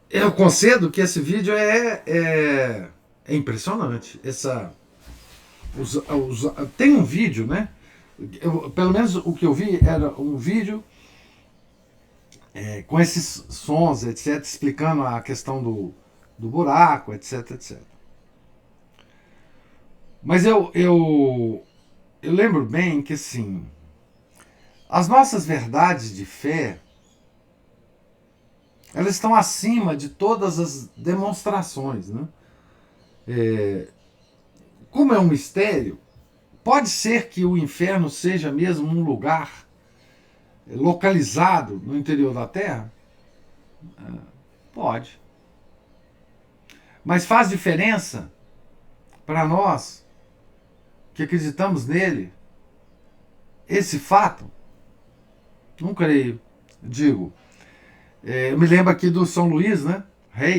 S1: Eu concedo que esse vídeo é impressionante. Tem um vídeo, né? Pelo menos o que eu vi era um vídeo com esses sons, etc., explicando a questão do buraco, etc, etc. Mas eu lembro bem que, assim, as nossas verdades de fé, elas estão acima de todas as demonstrações, né? Como é um mistério, pode ser que o inferno seja mesmo um lugar localizado no interior da Terra? Pode. Mas faz diferença para nós que acreditamos nele esse fato? Não creio. Digo, eu me lembro aqui do São Luís, né?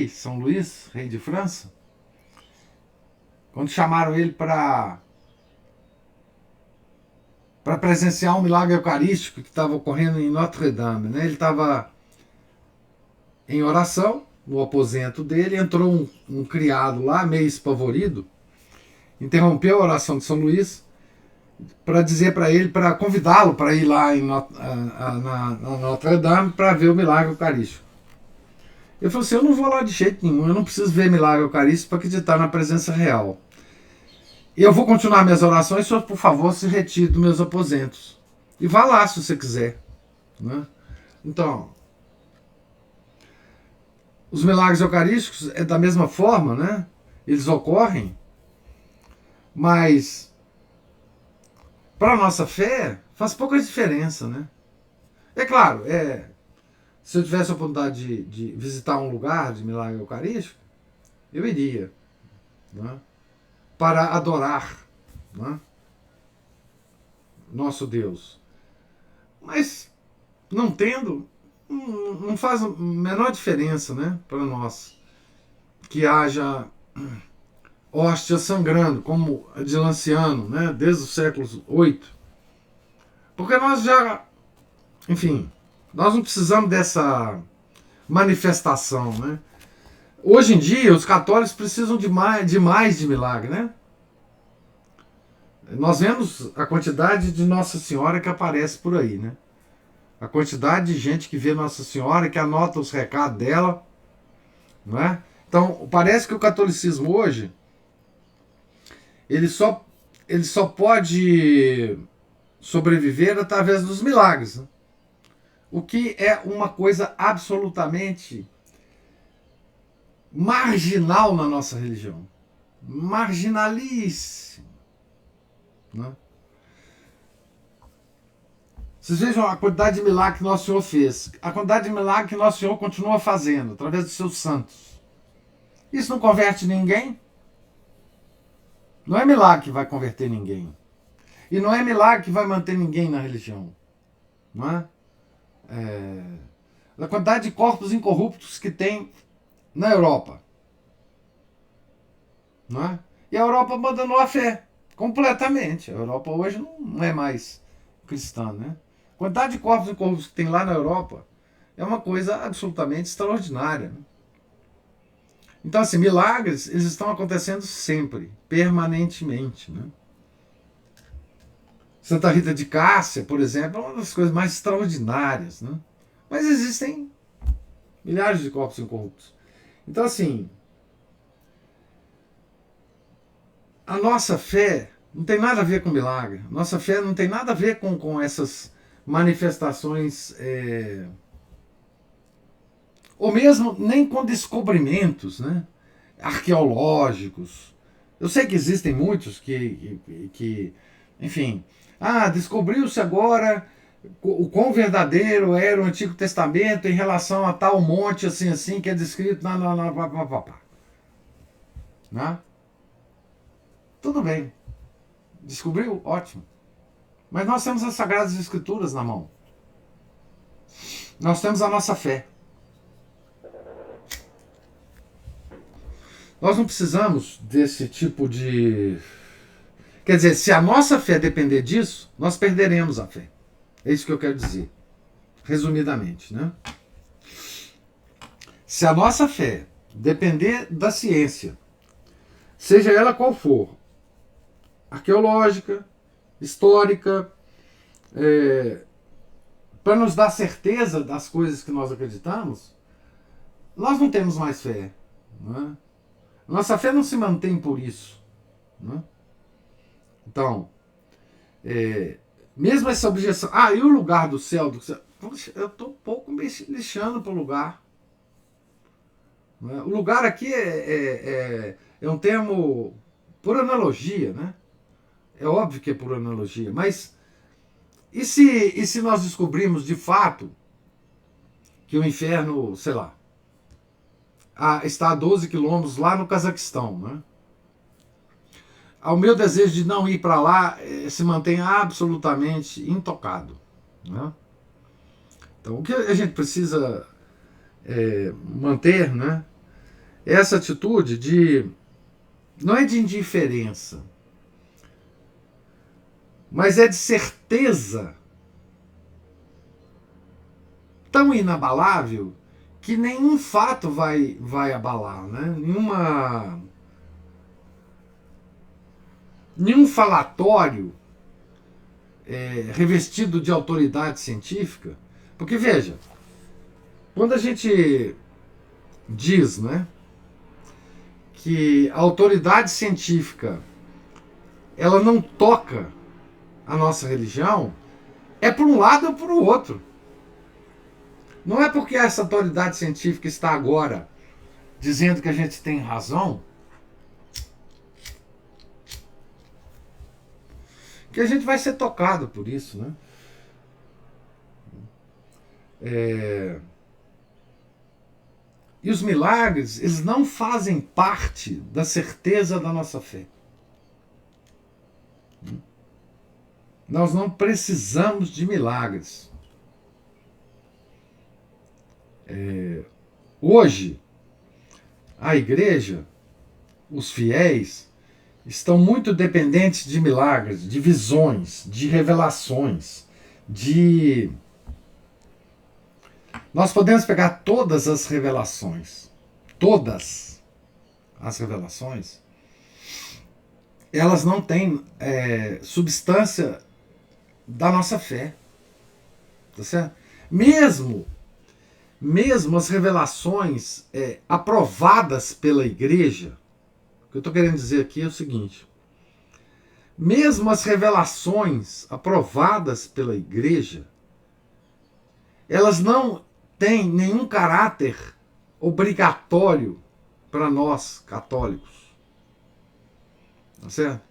S1: São Luís, rei de França. Quando chamaram ele para presenciar um milagre eucarístico que estava ocorrendo em Notre-Dame, né? Ele estava em oração no aposento dele, entrou um criado lá, meio espavorido, interrompeu a oração de São Luís para dizer para ele, para convidá-lo para ir lá na Notre-Dame para ver o milagre eucarístico. Ele falou assim: eu não vou lá de jeito nenhum, eu não preciso ver milagre eucarístico para acreditar na presença real. Eu vou continuar minhas orações, senhor, por favor, se retire dos meus aposentos. E vá lá se você quiser. Né? Então, os milagres eucarísticos é da mesma forma, né? Eles ocorrem, mas para a nossa fé faz pouca diferença, né? É claro, se eu tivesse a oportunidade de visitar um lugar de milagre eucarístico, eu iria, né? Para adorar, né? Nosso Deus. Mas não tendo, não faz a menor diferença, né, para nós que haja hóstia sangrando, como a de Lanciano, né, desde o século VIII. Porque nós já, enfim, nós não precisamos dessa manifestação, né? Hoje em dia, os católicos precisam de mais de milagre, né? Nós vemos a quantidade de Nossa Senhora que aparece por aí, né? A quantidade de gente que vê Nossa Senhora, que anota os recados dela, não é? Então, parece que o catolicismo hoje, ele só pode sobreviver através dos milagres, né? O que é uma coisa absolutamente marginal na nossa religião. Marginalíssimo. Né? Vocês vejam a quantidade de milagres que Nosso Senhor fez. A quantidade de milagres que Nosso Senhor continua fazendo, através dos seus santos. Isso não converte ninguém? Não é milagre que vai converter ninguém. E não é milagre que vai manter ninguém na religião. Não é? A quantidade de corpos incorruptos que tem na Europa. Não é? E a Europa abandonou a fé completamente. A Europa hoje não é mais cristã, né? A quantidade de corpos incorruptos que tem lá na Europa é uma coisa absolutamente extraordinária. Né? Então, assim, milagres, eles estão acontecendo sempre, permanentemente, né? Santa Rita de Cássia, por exemplo, é uma das coisas mais extraordinárias, né? Mas existem milhares de corpos incorruptos. Então, assim, a nossa fé não tem nada a ver com milagre. Nossa fé não tem nada a ver com essas manifestações, ou mesmo nem com descobrimentos, né, arqueológicos. Eu sei que existem muitos que enfim, descobriu-se agora o quão verdadeiro era o Antigo Testamento em relação a tal monte assim que é descrito né? Tudo bem. Descobriu? Ótimo. Mas nós temos as Sagradas Escrituras na mão. Nós temos a nossa fé. Nós não precisamos desse tipo de... Quer dizer, se a nossa fé depender disso, nós perderemos a fé. É isso que eu quero dizer. Resumidamente, né? Se a nossa fé depender da ciência, seja ela qual for, arqueológica, histórica, para nos dar certeza das coisas que nós acreditamos, nós não temos mais fé. Né? Nossa fé não se mantém por isso. Né? Então, mesmo essa objeção, e o lugar do céu? Poxa, eu estou um pouco me lixando para o lugar. Né? O lugar aqui é um termo por analogia, né? É óbvio que é por analogia, mas e se nós descobrirmos de fato que o inferno, sei lá, está a 12 quilômetros lá no Cazaquistão, né? O meu desejo de não ir para lá se mantém absolutamente intocado. Né? Então, o que a gente precisa manter, né, é essa atitude de... Não é de indiferença, mas é de certeza tão inabalável que nenhum fato vai abalar, né? Nenhum falatório revestido de autoridade científica. Porque, veja, quando a gente diz, né, que a autoridade científica ela não toca a nossa religião, é por um lado ou por outro. Não é porque essa autoridade científica está agora dizendo que a gente tem razão que a gente vai ser tocado por isso, né? E os milagres, eles não fazem parte da certeza da nossa fé. Nós não precisamos de milagres. Hoje, a igreja, os fiéis, estão muito dependentes de milagres, de visões, de revelações, de... Nós podemos pegar todas as revelações, elas não têm substância da nossa fé. Tá certo? Mesmo as revelações aprovadas pela igreja, o que eu estou querendo dizer aqui é o seguinte: mesmo as revelações aprovadas pela igreja, elas não têm nenhum caráter obrigatório para nós católicos. Tá certo?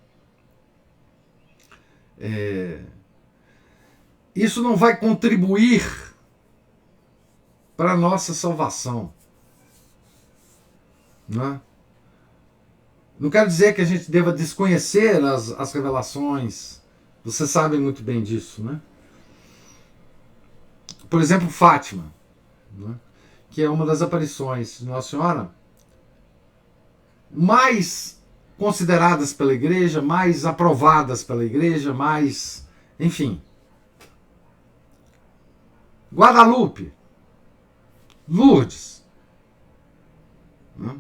S1: Isso não vai contribuir para a nossa salvação. Né? Não quero dizer que a gente deva desconhecer as revelações. Vocês sabem muito bem disso, né? Por exemplo, Fátima, né? Que é uma das aparições de Nossa Senhora mais consideradas pela igreja, mais aprovadas pela igreja, mais... Enfim. Guadalupe, Lourdes. Né?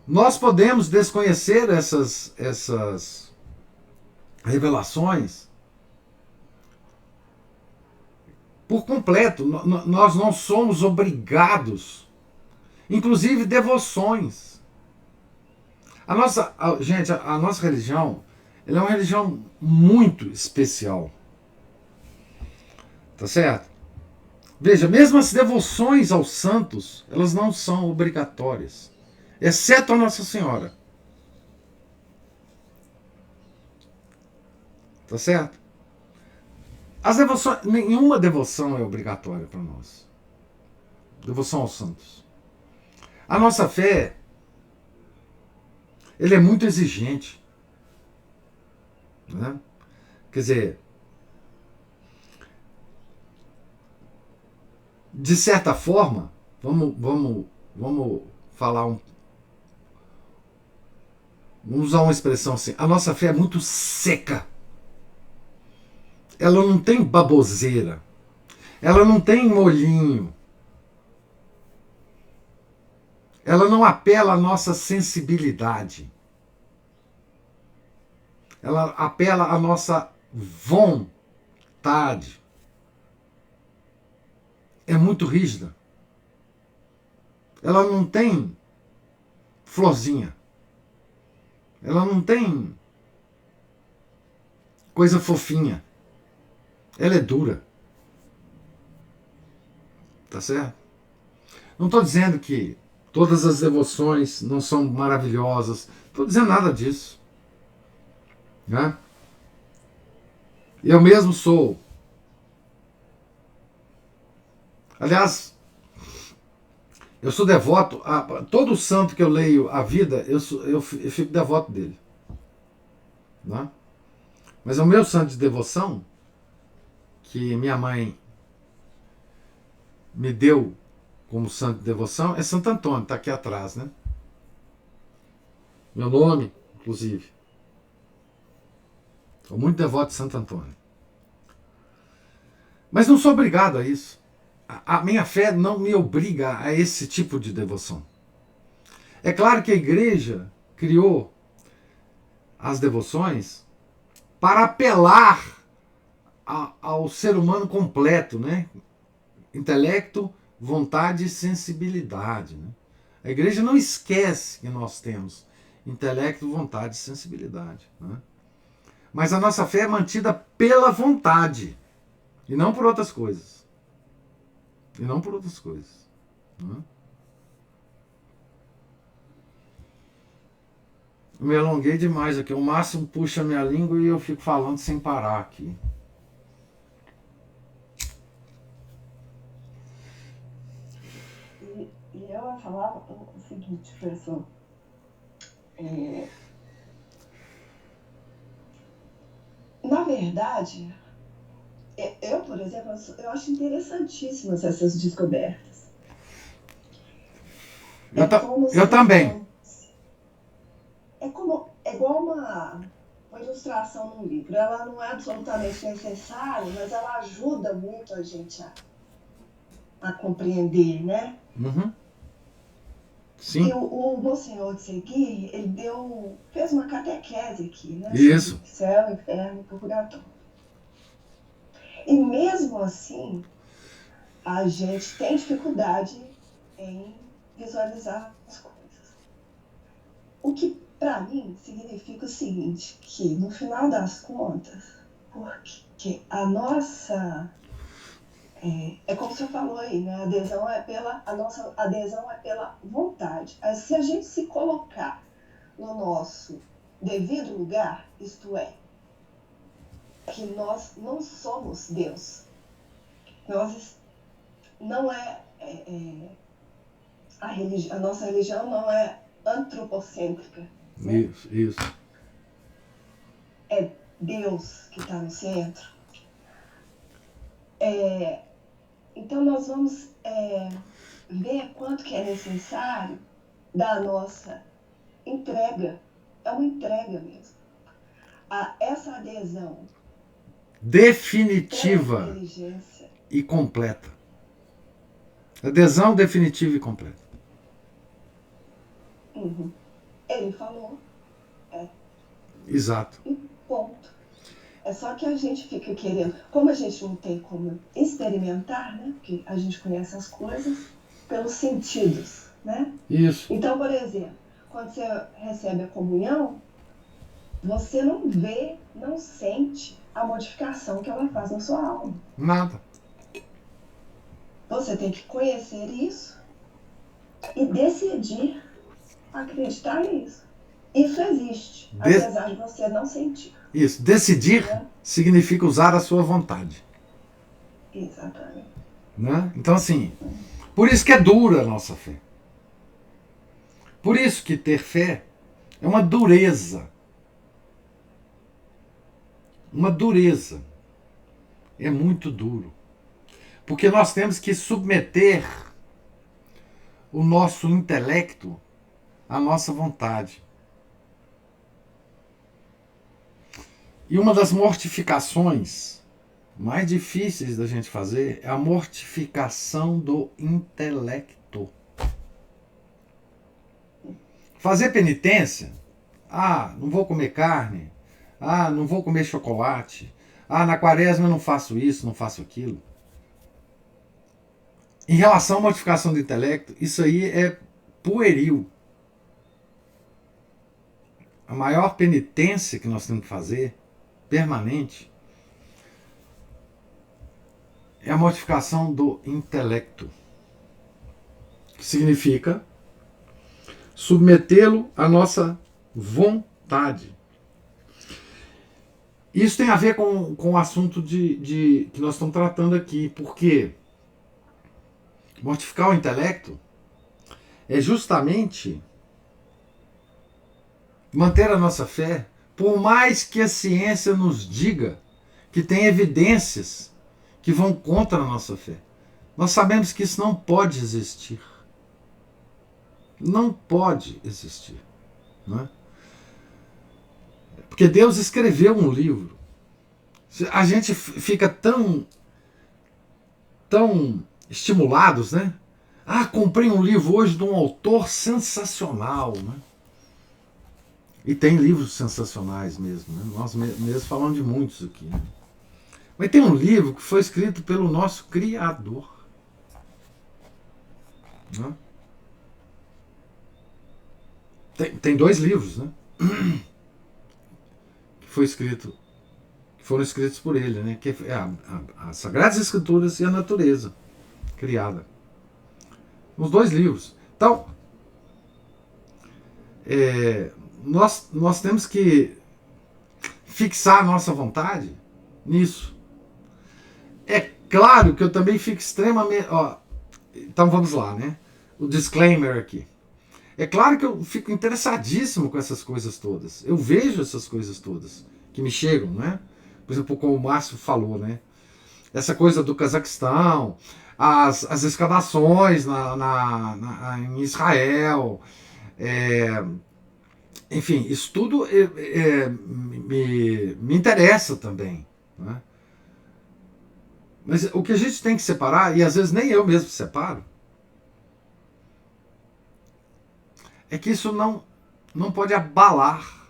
S1: Nós podemos desconhecer essas revelações por completo. Nós não somos obrigados, inclusive devoções. A nossa religião, ela é uma religião muito especial. Tá certo? Veja, mesmo as devoções aos santos, elas não são obrigatórias, exceto a Nossa Senhora. Tá certo? As devoções, nenhuma devoção é obrigatória para nós. Devoção aos santos. A nossa fé, ele é muito exigente. Né? Quer dizer, de certa forma, vamos falar vamos usar uma expressão assim, a nossa fé é muito seca. Ela não tem baboseira. Ela não tem molhinho. Ela não apela à nossa sensibilidade. Ela apela à nossa vontade. É muito rígida. Ela não tem florzinha. Ela não tem coisa fofinha. Ela é dura. Tá certo? Não estou dizendo que todas as devoções não são maravilhosas. Não estou dizendo nada disso. Né? Eu mesmo sou. Aliás, eu sou devoto a todo santo que eu leio a vida, eu fico devoto dele. Né? Mas o meu santo de devoção, que minha mãe me deu como santo de devoção, é Santo Antônio, está aqui atrás, né? Meu nome, inclusive. Sou muito devoto de Santo Antônio. Mas não sou obrigado a isso. A minha fé não me obriga a esse tipo de devoção. É claro que a igreja criou as devoções para apelar ao ser humano completo, né? Intelecto, vontade e sensibilidade. Né? A igreja não esquece que nós temos intelecto, vontade e sensibilidade. Né? Mas a nossa fé é mantida pela vontade e não por outras coisas. E não por outras coisas. Né? Eu me alonguei demais aqui. O Máximo puxa a minha língua e eu fico falando sem parar aqui.
S3: E eu falava o seguinte, professor. Na verdade, eu, por exemplo, eu acho interessantíssimas essas descobertas.
S1: Eu também.
S3: É igual uma ilustração num livro. Ela não é absolutamente necessária, mas ela ajuda muito a gente a compreender, né?
S1: Uhum. Sim.
S3: E o Monsenhor de Segui, ele fez uma catequese aqui, né?
S1: Isso.
S3: Sobre céu, inferno e purgatório. E mesmo assim, a gente tem dificuldade em visualizar as coisas. O que, para mim, significa o seguinte, que no final das contas, porque a nossa... É como você falou aí, né? A nossa adesão é pela vontade. Se a gente se colocar no nosso devido lugar, isto é, que nós não somos Deus. Nós não a nossa religião não é antropocêntrica. Né?
S1: Isso.
S3: É Deus que está no centro. Então nós vamos ver quanto que é necessário da nossa entrega. É uma entrega mesmo. Essa adesão
S1: definitiva e completa. Adesão definitiva e completa.
S3: Uhum. Ele falou.
S1: Exato.
S3: E ponto. É só que a gente fica querendo, como a gente não tem como experimentar, né? Porque a gente conhece as coisas pelos sentidos, né?
S1: Isso.
S3: Então, por exemplo, quando você recebe a comunhão, você não vê, não sente a modificação que ela faz na sua alma.
S1: Nada.
S3: Você tem que conhecer isso e decidir acreditar nisso. Isso existe, apesar de você não sentir.
S1: Isso. Decidir significa usar a sua vontade.
S3: Exatamente.
S1: Né? Então, assim, por isso que é dura a nossa fé. Por isso que ter fé é uma dureza. Uma dureza. É muito duro. Porque nós temos que submeter o nosso intelecto à nossa vontade. E uma das mortificações mais difíceis da gente fazer é a mortificação do intelecto. Fazer penitência. Ah, não vou comer carne. Ah, não vou comer chocolate. Ah, na quaresma eu não faço isso, não faço aquilo. Em relação à mortificação do intelecto, isso aí é pueril. A maior penitência que nós temos que fazer, permanente, é a mortificação do intelecto. Que significa submetê-lo à nossa vontade. Isso tem a ver com o assunto que nós estamos tratando aqui, porque mortificar o intelecto é justamente manter a nossa fé, por mais que a ciência nos diga que tem evidências que vão contra a nossa fé. Nós sabemos que isso não pode existir. Não pode existir. Não é? Porque Deus escreveu um livro. A gente fica tão estimulados, né? Ah, comprei um livro hoje de um autor sensacional, né? E tem livros sensacionais mesmo, né? Nós mesmos falamos de muitos aqui, né? Mas tem um livro que foi escrito pelo nosso Criador, né? Tem 2 livros, né? Que foram escritos por ele, né? Que é as Sagradas Escrituras e a natureza criada. Os 2 livros. Então, nós temos que fixar a nossa vontade nisso. É claro que eu também fico extremamente... então vamos lá, né? O disclaimer aqui. É claro que eu fico interessadíssimo com essas coisas todas. Eu vejo essas coisas todas que me chegam, né? Por exemplo, como o Márcio falou, né? Essa coisa do Cazaquistão, as escavações em Israel, enfim, isso tudo me interessa também, né? Mas o que a gente tem que separar, e às vezes nem eu mesmo separo, é que isso não pode abalar,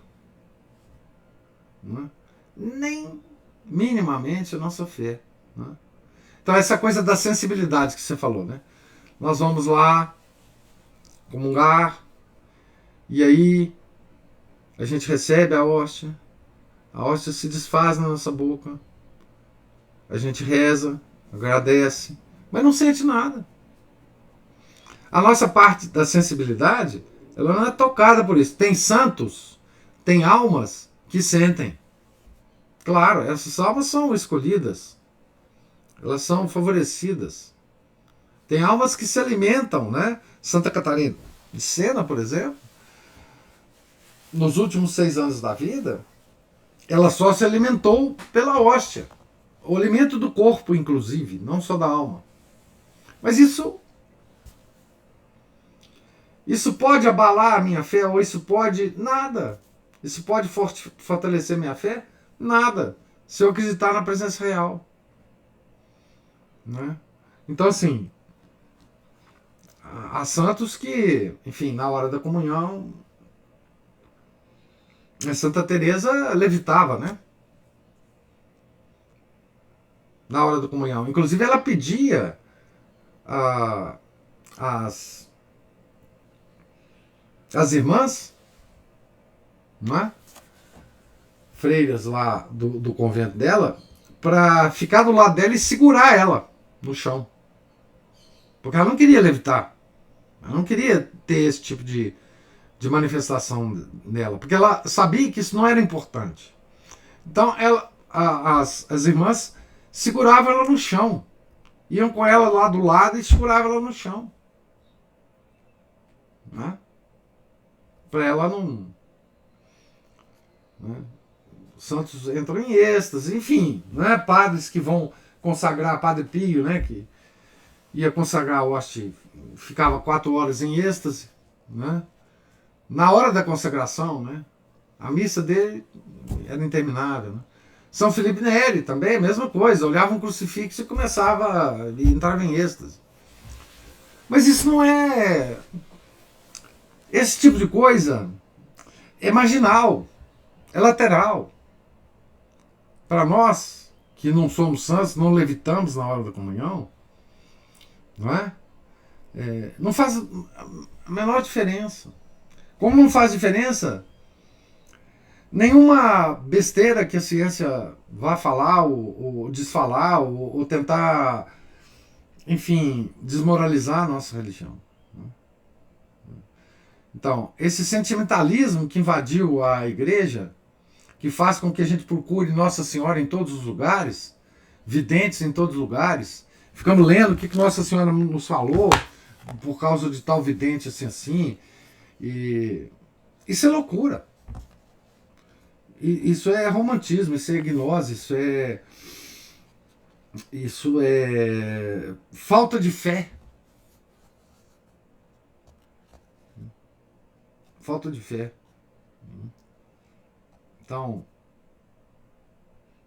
S1: né? Nem minimamente a nossa fé, né? Então essa coisa da sensibilidade que você falou, né? Nós vamos lá comungar, e aí a gente recebe a hóstia se desfaz na nossa boca, a gente reza, agradece, mas não sente nada. A nossa parte da sensibilidade, ela não é tocada por isso. Tem santos, tem almas que sentem. Claro, essas almas são escolhidas, elas são favorecidas. Tem almas que se alimentam, né? Santa Catarina de Sena, por exemplo, nos últimos 6 anos da vida, ela só se alimentou pela hóstia. O alimento do corpo, inclusive, não só da alma. Mas isso pode abalar a minha fé, ou isso pode... Nada. Isso pode fortalecer minha fé? Nada. Se eu acreditar na presença real. Né? Então, assim, há santos que, enfim, na hora da comunhão, a Santa Teresa levitava, né? Na hora da comunhão. Inclusive, ela pedia as irmãs, não é? Freiras lá do convento dela, para ficar do lado dela e segurar ela no chão. Porque ela não queria levitar. Ela não queria ter esse tipo de de manifestação nela, porque ela sabia que isso não era importante. Então as irmãs seguravam ela no chão, iam com ela lá do lado e seguravam ela no chão, né? Para ela não... Né? Os santos entram em êxtase, enfim, né? Padres que vão consagrar, Padre Pio, né? Que ia consagrar a hoste, ficava 4 horas em êxtase, né? Na hora da consagração, né? A missa dele era interminável, né? São Felipe Neri também, a mesma coisa, olhava um crucifixo e entrava em êxtase. Mas isso não é... Esse tipo de coisa é marginal, é lateral. Para nós, que não somos santos, não levitamos na hora da comunhão, não é? Não faz a menor diferença. Como não faz diferença nenhuma besteira que a ciência vá falar ou desfalar ou tentar, enfim, desmoralizar a nossa religião. Então, esse sentimentalismo que invadiu a igreja, que faz com que a gente procure Nossa Senhora em todos os lugares, videntes em todos os lugares, ficamos lendo o que Nossa Senhora nos falou por causa de tal vidente assim, e isso é loucura. Isso é romantismo, isso é gnose, isso é falta de fé. Falta de fé. Então,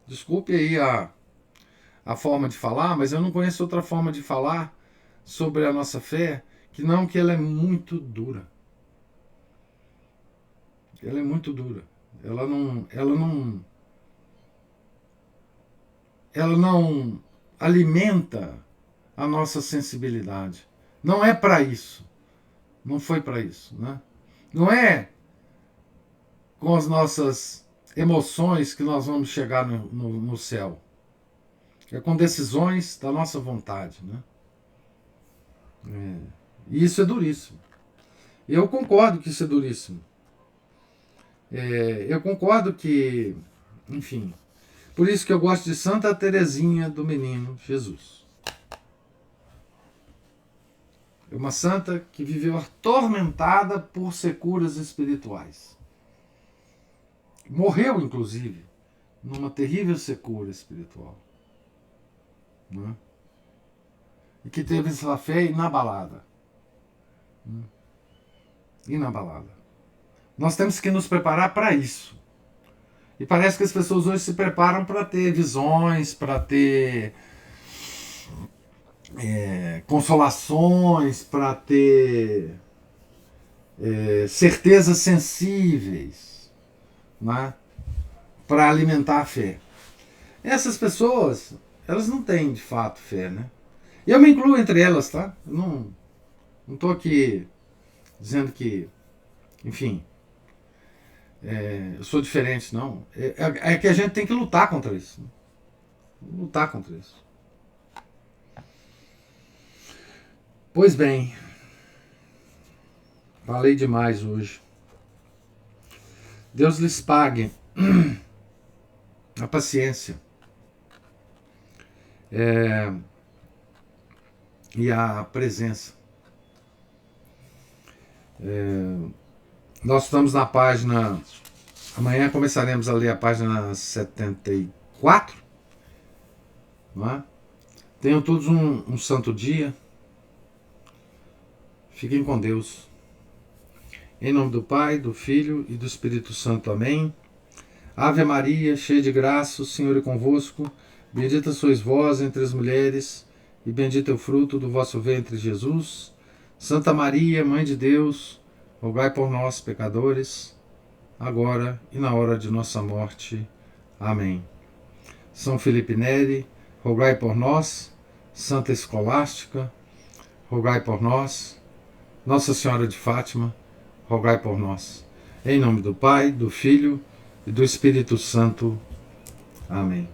S1: desculpe aí a forma de falar, mas eu não conheço outra forma de falar sobre a nossa fé que ela é muito dura. Ela é muito dura. Ela não alimenta a nossa sensibilidade. Não é para isso. Não foi para isso, né? Não é com as nossas emoções que nós vamos chegar no céu. É com decisões da nossa vontade, né? E isso é duríssimo. Eu concordo que isso é duríssimo. Eu concordo que, enfim, por isso que eu gosto de Santa Teresinha do Menino Jesus. É uma santa que viveu atormentada por securas espirituais. Morreu, inclusive, numa terrível secura espiritual. Né? E que teve sua fé inabalada. Inabalada. Nós temos que nos preparar para isso. E parece que as pessoas hoje se preparam para ter visões, para ter consolações, para ter certezas sensíveis, né? Para alimentar a fé. Essas pessoas, elas não têm de fato fé, né? E eu me incluo entre elas, tá? Eu não estou aqui dizendo que, enfim, eu sou diferente, não. É que a gente tem que lutar contra isso. Né? Lutar contra isso. Pois bem, falei demais hoje. Deus lhes pague a paciência e a presença. Nós estamos na página... Amanhã começaremos a ler a página 74. Não é? Tenham todos um santo dia. Fiquem com Deus. Em nome do Pai, do Filho e do Espírito Santo. Amém. Ave Maria, cheia de graça, o Senhor é convosco. Bendita sois vós entre as mulheres, e bendito é o fruto do vosso ventre, Jesus. Santa Maria, Mãe de Deus, rogai por nós, pecadores, agora e na hora de nossa morte. Amém. São Felipe Neri, rogai por nós. Santa Escolástica, rogai por nós. Nossa Senhora de Fátima, rogai por nós. Em nome do Pai, do Filho e do Espírito Santo. Amém.